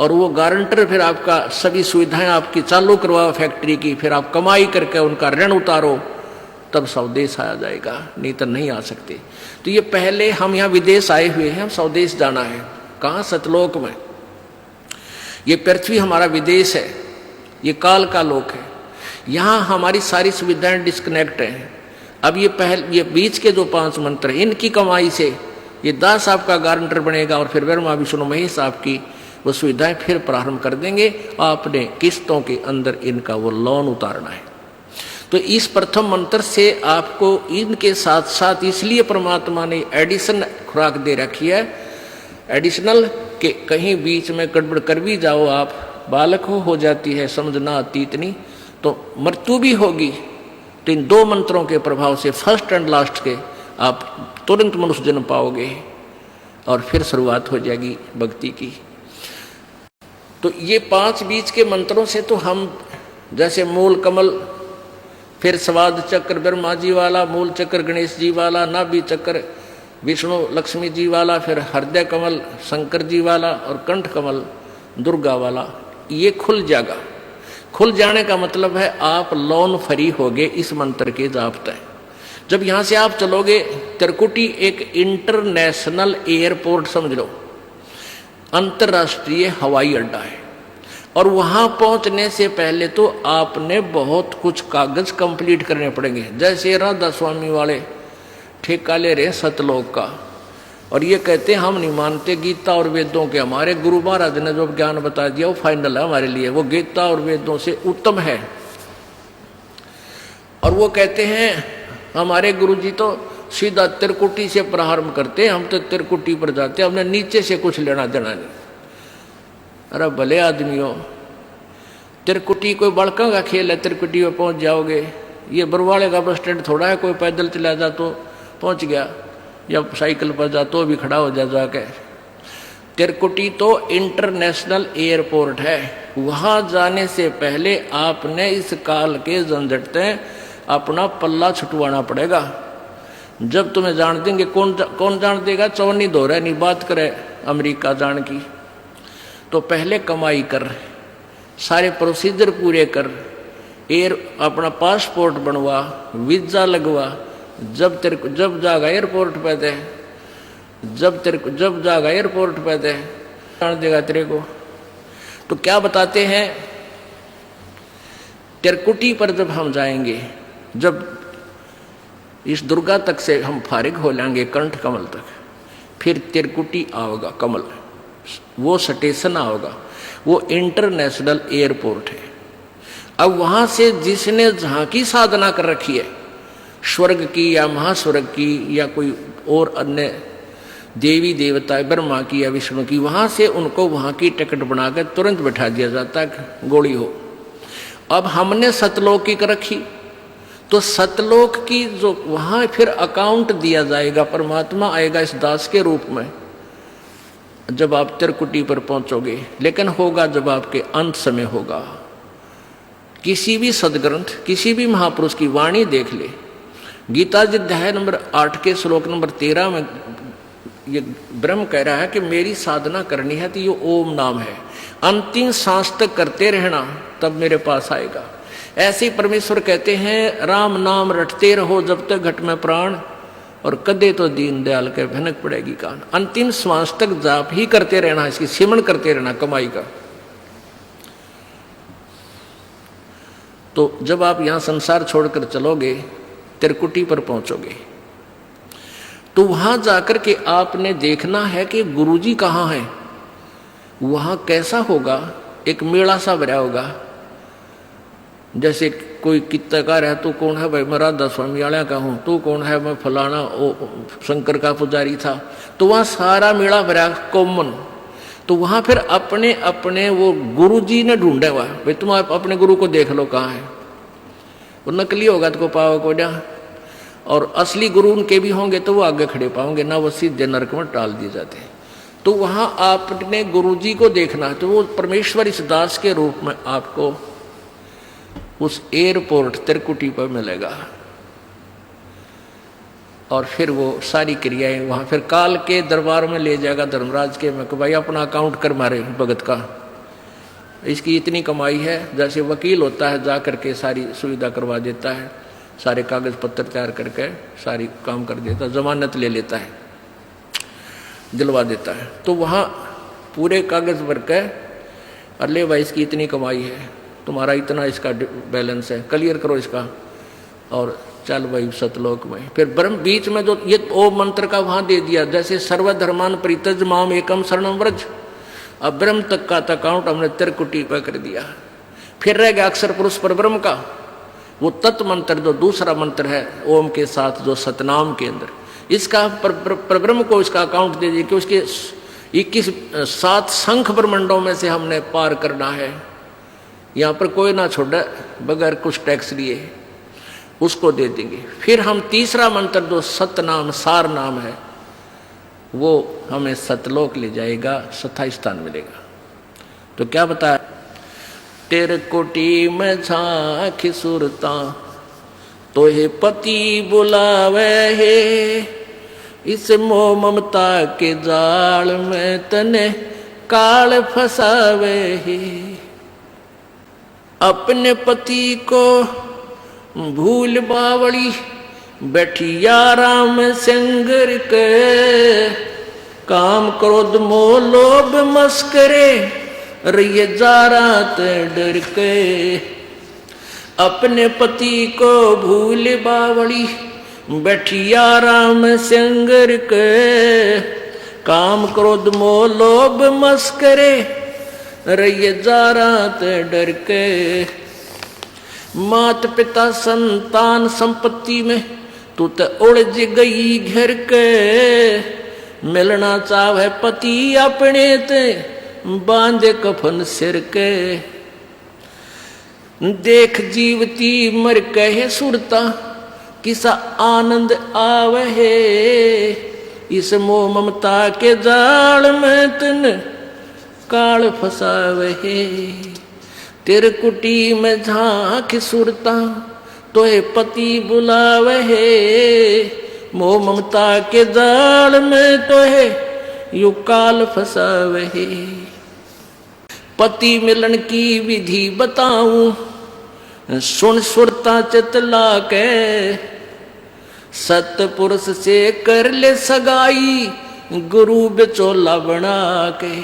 और वो गारंटर फिर आपका सभी सुविधाएं आपकी चालू करवाओ फैक्ट्री की, फिर आप कमाई करके उनका ऋण उतारो, तब स्वदेश आया जाएगा, नहीं तो नहीं आ सकते। तो ये पहले हम यहाँ विदेश आए हुए हैं, हम स्वदेश जाना है। कहाँ? सतलोक में। ये पृथ्वी हमारा विदेश है, ये काल का लोक है। यहाँ हमारी सारी सुविधाएं डिस्कनेक्ट हैं। अब ये बीच के जो 5 मंत्र हैं, इनकी कमाई से ये दास आपका गारंटर बनेगा, और फिर ब्रह्मा विष्णु महेश आपकी वो सुविधाएं फिर प्रारंभ कर देंगे। आपने किस्तों के अंदर इनका वो लोन उतारना है। तो इस प्रथम मंत्र से आपको इनके साथ साथ इसलिए परमात्मा ने एडिशन खुराक दे रखी है, एडिशनल, कि कहीं बीच में गड़बड़ कर भी जाओ, आप बालक हो जाती है समझना आती इतनी, तो मृत्यु भी होगी। तो इन 2 मंत्रों के प्रभाव से फर्स्ट एंड लास्ट के आप तुरंत मनुष्य जन्म पाओगे, और फिर शुरुआत हो जाएगी भक्ति की। तो ये 5 बीच के मंत्रों से तो हम जैसे मूल कमल, फिर स्वाद चक्र ब्रह्मा जी वाला, मूल चक्र गणेश जी वाला, नाभि चक्र विष्णु लक्ष्मी जी वाला, फिर हृदय कमल शंकर जी वाला, और कंठ कमल दुर्गा वाला, ये खुल जाएगा। खुल जाने का मतलब है आप लोन फ्री होगे इस मंत्र के जाप तय। जब यहाँ से आप चलोगे, त्रिकुटी एक इंटरनेशनल एयरपोर्ट समझ लो। अंतर्राष्ट्रीय हवाई अड्डा है। और वहां पहुंचने से पहले तो आपने बहुत कुछ कागज कंप्लीट करने पड़ेंगे। जैसे राधा स्वामी वाले ठेका ले रहे सतलोक का, और ये कहते हैं हम नहीं मानते गीता और वेदों के, हमारे गुरु महाराज ने जो ज्ञान बता दिया वो फाइनल है हमारे लिए, वो गीता और वेदों से उत्तम है। और वो कहते हैं हमारे गुरु जी तो सीधा त्रिकुटी से प्रारंभ करते, हम तो त्रिकुटी पर जाते, हमने नीचे से कुछ लेना देना नहीं। अरे भले आदमियों, त्रिकुटी कोई बड़का का खेल है, त्रिकुटी में पहुंच जाओगे। ये बरवाड़े का बस स्टैंड थोड़ा है, कोई पैदल चला जा तो पहुंच गया, या साइकिल पर जा तो भी खड़ा हो जा जाके। त्रिकुटी तो इंटरनेशनल एयरपोर्ट है, वहां जाने से पहले आपने इस काल के झंझट से अपना पल्ला छुटवाना पड़ेगा। जब तुम्हें जान देंगे, कौन जान देगा, चौनी दो रहे नहीं बात करे अमेरिका जान की, तो पहले कमाई कर, सारे प्रोसीजर पूरे कर, अपना पासपोर्ट बनवा, वीजा लगवा, जब जागा एयरपोर्ट पे दे, जब जागा एयरपोर्ट पे दे जान देगा तेरे को। तो क्या बताते हैं, त्रिकुटी पर जब हम जाएंगे, जब इस दुर्गा तक से हम फारिग हो लेंगे कंठ कमल तक, फिर त्रिकुटी आओगा कमल, वो स्टेशन आओगा, वो इंटरनेशनल एयरपोर्ट है। अब वहां से जिसने झांकी साधना कर रखी है स्वर्ग की या महास्वर्ग की या कोई और अन्य देवी देवता ब्रह्मा की या विष्णु की, वहां से उनको वहां की टिकट बनाकर तुरंत बैठा दिया जाता है, गोली हो। अब हमने सतलोक की कर रखी, तो सतलोक की जो वहां फिर अकाउंट दिया जाएगा, परमात्मा आएगा इस दास के रूप में जब आप त्रिकुटी पर पहुंचोगे। लेकिन होगा जब आपके अंत समय होगा। किसी भी सदग्रंथ, किसी भी महापुरुष की वाणी देख ले, गीता जी अध्याय नंबर 8 के श्लोक नंबर 13 में ये ब्रह्म कह रहा है कि मेरी साधना करनी है तो ये ओम नाम है, अंतिम सांस तक करते रहना तब मेरे पास आएगा। ऐसे परमेश्वर कहते हैं राम नाम रटते रहो जब तक घट में प्राण, और कदे तो दीन दयाल के भनक पड़ेगी कान। अंतिम श्वास तक जाप ही करते रहना, इसकी सिमरण करते रहना कमाई का। तो जब आप यहां संसार छोड़कर चलोगे, त्रिकुटी पर पहुंचोगे, तो वहां जाकर के आपने देखना है कि गुरुजी कहाँ हैं। वहां कैसा होगा, एक मेला सा भरा होगा। जैसे कोई कित्तकार है, तू कौन है भाई, मैं राधा स्वामी वाला का हूँ, तू कौन है, मैं फलाना शंकर का पुजारी था। तो वहाँ सारा मेला भरा कॉमन। तो वहाँ फिर अपने अपने वो गुरु जी ने ढूंढा हुआ, भाई तुम अपने गुरु को देख लो कहाँ है। वो नकली होगा तो पाओ को जा, और असली गुरु उनके भी होंगे तो वो आगे खड़े पाओगे ना, वो सीधे नरक में टाल दिए जाते हैं। तो वहाँ आपने गुरु जी को देखना है, तो वो परमेश्वर इस दास के रूप में आपको उस एयरपोर्ट त्रिकुटी पर मिलेगा। और फिर वो सारी क्रियाएं वहां फिर काल के दरबार में ले जाएगा, धर्मराज के में, भाई अपना अकाउंट कर मारे भगत का, इसकी इतनी कमाई है। जैसे वकील होता है, जा करके सारी सुविधा करवा देता है, सारे कागज पत्र तैयार करके सारी काम कर देता है, जमानत ले लेता है, दिलवा देता है। तो वहाँ पूरे कागज भर के, अरे भाई इसकी इतनी कमाई है, तुम्हारा इतना इसका बैलेंस है, क्लियर करो इसका, और चल भाई सतलोक में। फिर ब्रह्म बीच में जो ये ओम मंत्र का वहां दे दिया, जैसे सर्वधर्मान परित्यज माम एकम शरणम व्रज, अब ब्रह्म तक का अकाउंट हमने त्रिकुटी पर कर दिया। फिर रह गया अक्षर पुरुष पर ब्रह्म का वो तत्व मंत्र, जो दूसरा मंत्र है ओम के साथ जो सतनाम के अंदर, इसका पर ब्रह्म को इसका अकाउंट दे दिया कि उसके 7 शंख ब्रह्मंडों में से हमने पार करना है, यहाँ पर कोई ना छोड़े बगैर कुछ टैक्स लिए, उसको दे देंगे। फिर हम तीसरा मंत्र जो सतनाम सार नाम है, वो हमें सतलोक ले जाएगा, सथा स्थान मिलेगा। तो क्या बताया, त्रिकुटी में झांक सुरता तो हे पति बुलावे है, इस मोह ममता के जाल में तने काल फसावे है। अपने पति को भूल बावड़ी बैठी आराम संगर के, काम क्रोध मोह लोभ मस्करे रहिए जा रात डर के। अपने पति को भूल बावड़ी बैठी आराम संगर के। काम क्रोध मोह लोभ मस्करे रहिए जा रात डर के। मात पिता संतान संपत्ति में तू तो उलझ गई घर के। मिलना चाहे पति अपने ते बांधे कफन सिर के। देख जीवती मर कहे सुरता किसा आनंद आवे। इस मोह ममता के जाल में तन काल फसावे। तेरे कुटी में झांक सुरता तोहे पति बुलावे। मोह ममता के जाल में तोहे यू काल फसावे। पति मिलन की विधि बताऊं सुन सुरता चितला के। सतपुरुष से कर ले सगाई गुरु बिचौला बना के।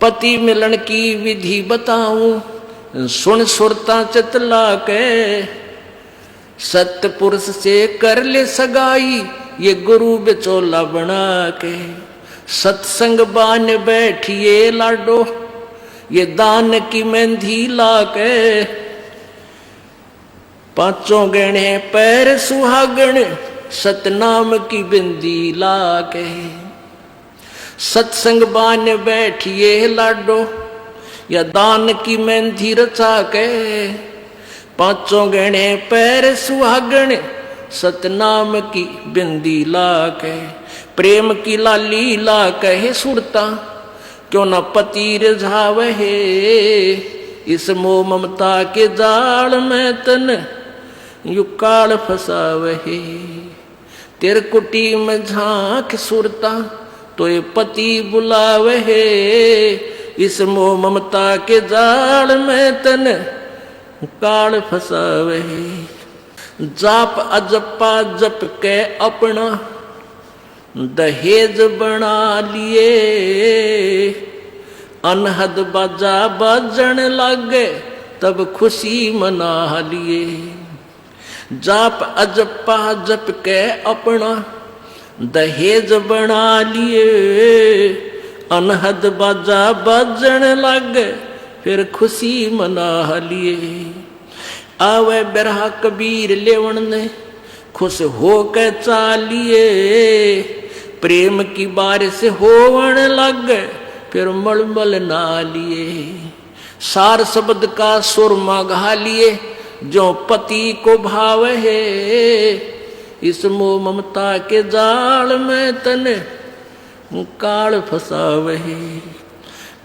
पति मिलन की विधि बताऊं सुन सुरता चितला के। सतपुरुष से कर ले सगाई ये गुरु बिचौला बना के। सत्संग बान बैठिए लाडो ये दान की मेहंदी ला के। पांचों गहने पैर सुहागण सतनाम की बिंदी ला के। सत्संग बान बैठिए लाडो या दान की मेहंदी रचा के। पांचों गहने पैर सुहागण सतनाम की बिंदी ला के। प्रेम की लाली ला कहे सुरता क्यों न पति रिझावे। इस मोह ममता के जाल में तन यू काल फसावे। तेरे कुटी में झांक सुरता तो ये पति बुलावे। इस मोह ममता के जाल में तन काल फसावे। जाप अजपा जप के अपना दहेज बना लिए। अनहद बाजा बजन लगे तब खुशी मना लिए। जाप अजपा जप के अपना दहेज बना लिए। अनहद बाजा बजन लगे फिर खुशी मना लिए। आवे बिरहा कबीर लेवन ने खुश हो के चालिए। प्रेम की बारिश होवन लग फिर मलमल ना लिए। सार शब्द का सुरमा गा लिए जो पति को भाव है। इस मोह ममता के जाल में तने काल फसावे।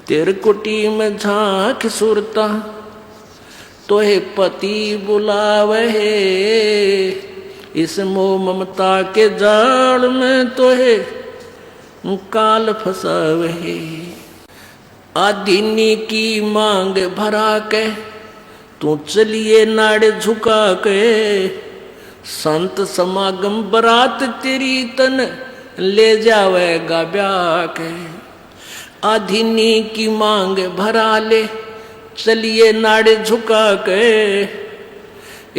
तेरे कुटी में झांक सुरता तोहे पति बुलावे। इस मोह ममता के जाल में तोहे काल फसावे। आदीनी की मांग भरा के तू चलिए नाड़ झुका के। संत समागम बरात तेरी तन ले जावेगा ब्याह के। आदीनी की मांग भरा ले चलिए नाड़े झुका के।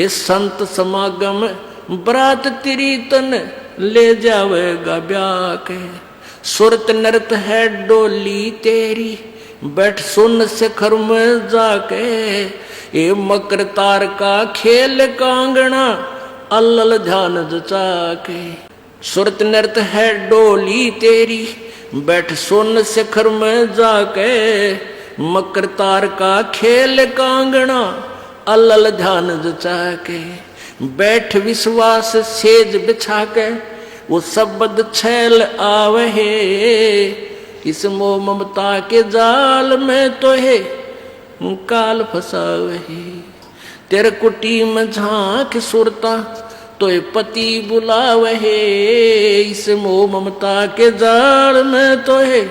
इस संत समागम बरात तेरी तन ले जावेगा ब्याह के। सुरत नृत है डोली तेरी बैठ सुन शिखर में जाके। ये मकर तार का खेल कांगना अल्लल ध्यान जचा के। सुरत नृत है डोली तेरी बैठ सुन शिखर में जाके। मकर तार का खेल कांगना अल्लल ध्यान जचा के। बैठ विश्वास सेज बिछा के वो शब्द छैल आवे। इस मोह ममता के जाल में तो है काल फसावे। तेरे कुटी में झांक सुरता तो पति बुलावे। इस मोह ममता के जाल में तो है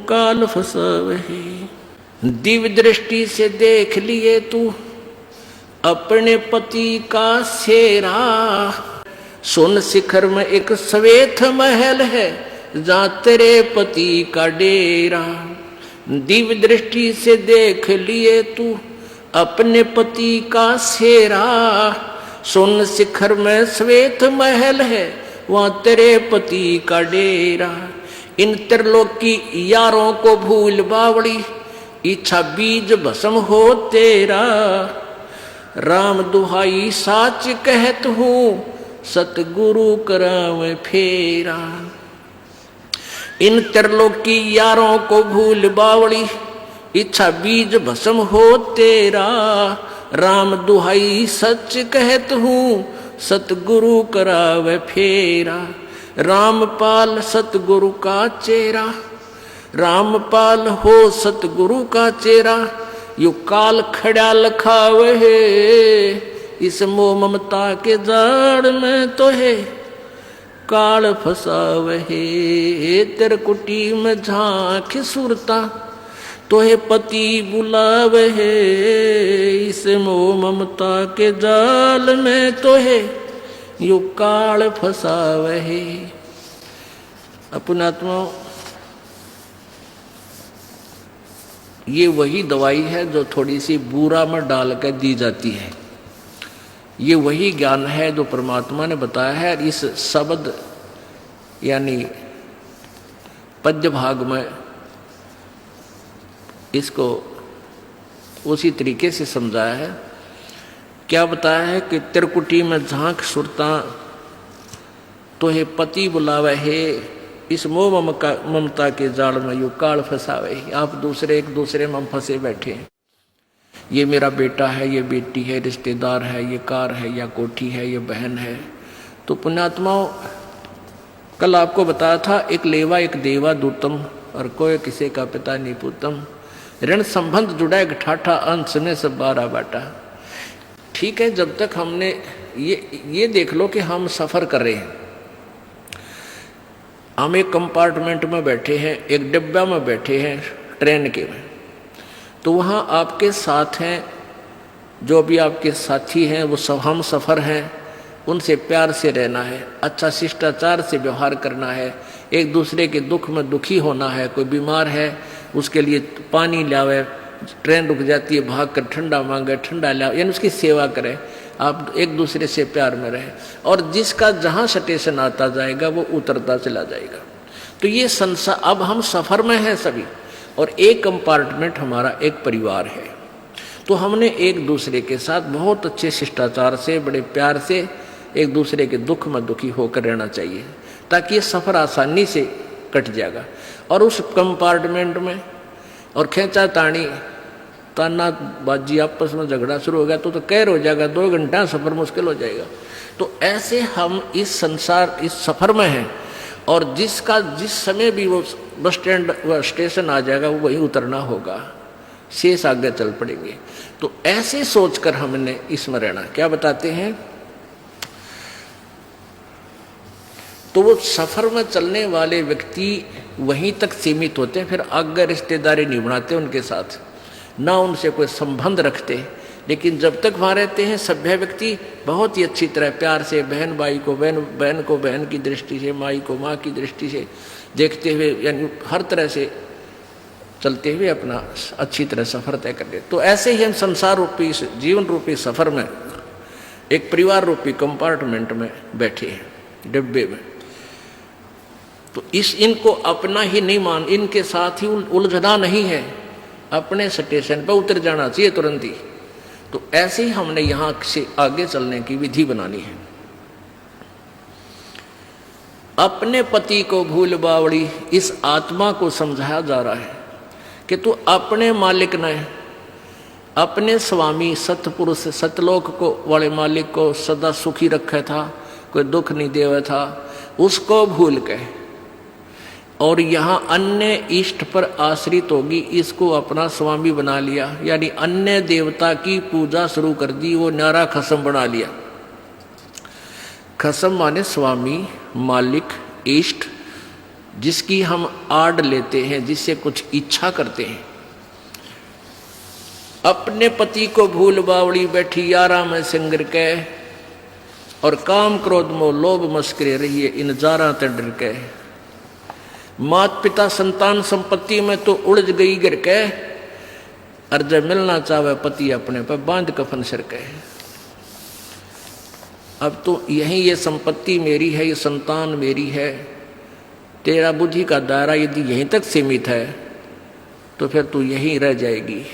काल फसावे। दिव्य दृष्टि से देख लिए तू अपने पति का सेरा। सुन शिखर में एक श्वेत महल है जहाँ तेरे पति का डेरा। दिव्य दृष्टि से देख लिए तू अपने पति का सेरा। सोन शिखर में श्वेत महल है, वहाँ तेरे पति का डेरा। इन त्रिलोकी यारों को भूल बावड़ी, इच्छा बीज भस्म हो तेरा। राम दुहाई साच कहत हूँ, सतगुरु करावे फेरा। इन त्रिलोकी यारों को भूल बावड़ी, इच्छा बीज भस्म हो तेरा। राम दुहाई सच कहत हूँ, सतगुरु करावे फेरा। रामपाल सतगुरु का चेहरा, रामपाल हो सतगुरु का चेहरा। यू काल खड़ा लखावे है, इस मोह ममता के जाड़ में तो है काल फसावे है। तेरे कुटी में झांक सुरता, तो है पति बुलावे है, इस मोह ममता के जाल में तो है यू काल फसावे है। अपनात्मा, ये वही दवाई है जो थोड़ी सी बूरा में डाल कर दी जाती है। ये वही ज्ञान है जो परमात्मा ने बताया है। इस शब्द यानी पद्य भाग में इसको उसी तरीके से समझाया है। क्या बताया है कि त्रिकुटी में झांक सुरता, तो है पति बुलावे है, इस मोह ममता के जाल में यू काल फंसावे। आप दूसरे एक दूसरे में फंसे बैठे हैं। ये मेरा बेटा है, ये बेटी है, रिश्तेदार है, ये कार है या कोठी है, ये बहन है। तो पुण्यात्माओं, कल आपको बताया था एक लेवा एक देवा दूतम, और कोई किसी का पिता नहीं पूतम। ऋण संबंध जुड़ा एक ठाठा, अंश ने सब बारा बाटा। ठीक है, जब तक हमने ये देख लो कि हम सफर कर रहे हैं, हम एक कंपार्टमेंट में बैठे हैं, एक डिब्बा में बैठे हैं ट्रेन के में, तो वहाँ आपके साथ हैं जो भी आपके साथी हैं, वो सब हम सफ़र हैं। उनसे प्यार से रहना है, अच्छा शिष्टाचार से व्यवहार करना है, एक दूसरे के दुख में दुखी होना है। कोई बीमार है उसके लिए पानी लावे, ट्रेन रुक जाती है भाग कर ठंडा मांगे, ठंडा लावे, यानी उसकी सेवा करें। आप एक दूसरे से प्यार में रहें, और जिसका जहाँ स्टेशन आता जाएगा वो उतरता चला जाएगा। तो ये संसार, अब हम सफ़र में हैं सभी, और एक कंपार्टमेंट हमारा एक परिवार है। तो हमने एक दूसरे के साथ बहुत अच्छे शिष्टाचार से, बड़े प्यार से एक दूसरे के दुख में दुखी होकर रहना चाहिए, ताकि ये सफ़र आसानी से कट जाएगा। और उस कंपार्टमेंट में और खींचा तानी ताना बाजी आपस में झगड़ा शुरू हो गया तो कहर हो जाएगा, 2 घंटा सफ़र मुश्किल हो जाएगा। तो ऐसे हम इस संसार, इस सफ़र में हैं, और जिसका जिस समय भी वो बस स्टैंड व स्टेशन आ जाएगा वो वहीं उतरना होगा, शेष आगे चल पड़ेंगे। तो ऐसे सोचकर हमने इसमें रहना। क्या बताते हैं, तो वो सफ़र में चलने वाले व्यक्ति वहीं तक सीमित होते हैं, फिर आगे रिश्तेदारी नहीं बनाते उनके साथ, ना उनसे कोई संबंध रखते। लेकिन जब तक वहाँ रहते हैं सभ्य व्यक्ति बहुत ही अच्छी तरह प्यार से बहन भाई को बहन को बहन की दृष्टि से, माई को माँ की दृष्टि से देखते हुए, यानी हर तरह से चलते हुए अपना अच्छी तरह सफ़र तय कर लेते। तो ऐसे ही हम संसार रूपी जीवन रूपी सफ़र में एक परिवार रूपी कंपार्टमेंट में बैठे हैं, डिब्बे में। तो इनको अपना ही नहीं मान, इनके साथ ही उलझना नहीं है, अपने स्टेशन पर उतर जाना चाहिए तुरंत ही। तो ऐसे ही हमने यहाँ से आगे चलने की विधि बनानी है। अपने पति को भूल बावड़ी, इस आत्मा को समझाया जा रहा है कि तू अपने मालिक ने, अपने स्वामी सतपुरुष सतलोक को वाले मालिक को सदा सुखी रखा था, कोई दुख नहीं देवा था, उसको भूल के और यहाँ अन्य इष्ट पर आश्रित होगी, इसको अपना स्वामी बना लिया, यानी अन्य देवता की पूजा शुरू कर दी, वो न्यारा खसम बना लिया। खसम माने स्वामी, मालिक, इष्ट, जिसकी हम आड़ लेते हैं, जिससे कुछ इच्छा करते हैं। अपने पति को भूल बावड़ी बैठी यारा में सिंगर के, और काम क्रोध मोह लोभ मस्करे रहिए इन जारा ते डर के। मात पिता संतान संपत्ति में तो उलझ गई गिर के, और जब मिलना चाहे पति अपने पर बांध कफन सिर के। अब तो यही ये संपत्ति मेरी है, ये संतान मेरी है, तेरा बुद्धि का दायरा यदि यहीं तक सीमित है तो फिर तू यहीं रह जाएगी।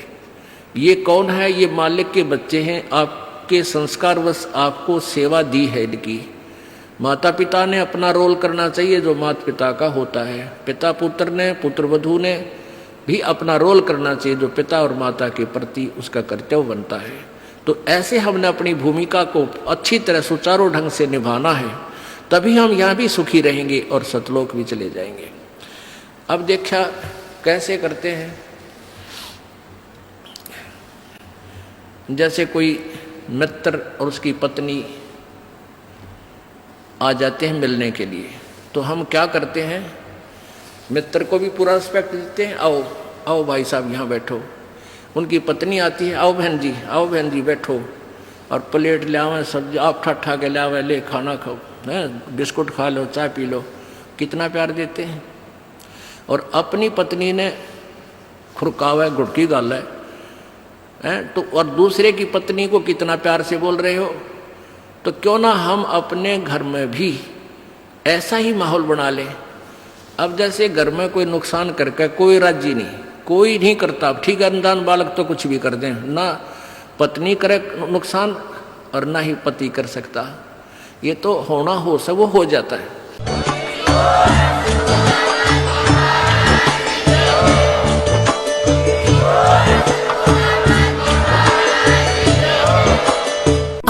ये कौन है? ये मालिक के बच्चे हैं, आपके संस्कारवश आपको सेवा दी है इनकी। माता पिता ने अपना रोल करना चाहिए जो माता पिता का होता है, पिता पुत्र ने, पुत्र वधू ने भी अपना रोल करना चाहिए जो पिता और माता के प्रति उसका कर्तव्य बनता है। तो ऐसे हमने अपनी भूमिका को अच्छी तरह सुचारू ढंग से निभाना है, तभी हम यहाँ भी सुखी रहेंगे और सतलोक भी चले जाएंगे। अब देखा कैसे करते हैं, जैसे कोई मित्र और उसकी पत्नी आ जाते हैं मिलने के लिए, तो हम क्या करते हैं, मित्र को भी पूरा रिस्पेक्ट देते हैं, आओ आओ भाई साहब यहाँ बैठो। उनकी पत्नी आती है, आओ बहन जी, आओ बहन जी बैठो, और प्लेट ले आवे, सब्जी आप ठा के ले आवे, ले खाना खाओ, है बिस्कुट खा लो, चाय पी लो। कितना प्यार देते हैं। और अपनी पत्नी ने खुरकावा गुड़की गाल है तो, और दूसरे की पत्नी को कितना प्यार से बोल रहे हो। तो क्यों ना हम अपने घर में भी ऐसा ही माहौल बना लें। अब जैसे घर में कोई नुकसान करके कोई राजी नहीं, कोई नहीं करता, ठीक है, अनजान बालक तो कुछ भी कर दें, ना पत्नी करे नुकसान और ना ही पति कर सकता। ये तो होना हो सब वो हो जाता है।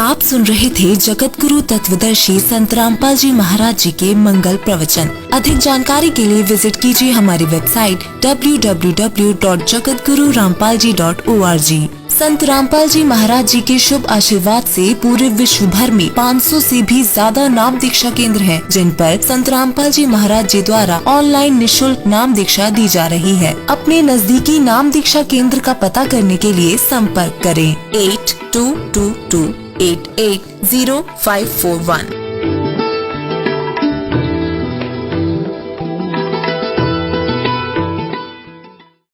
आप सुन रहे थे जगत गुरु तत्वदर्शी संत रामपाल जी महाराज जी के मंगल प्रवचन। अधिक जानकारी के लिए विजिट कीजिए हमारी वेबसाइट www.jagatgururampalji.org। संत रामपाल जी महाराज जी के शुभ आशीर्वाद से पूरे विश्व भर में 500 से भी ज्यादा नाम दीक्षा केंद्र हैं, जिन पर संत रामपाल जी महाराज जी द्वारा ऑनलाइन निःशुल्क नाम दीक्षा दी जा रही है। अपने नजदीकी नाम दीक्षा केंद्र का पता करने के लिए संपर्क करें 8222880541।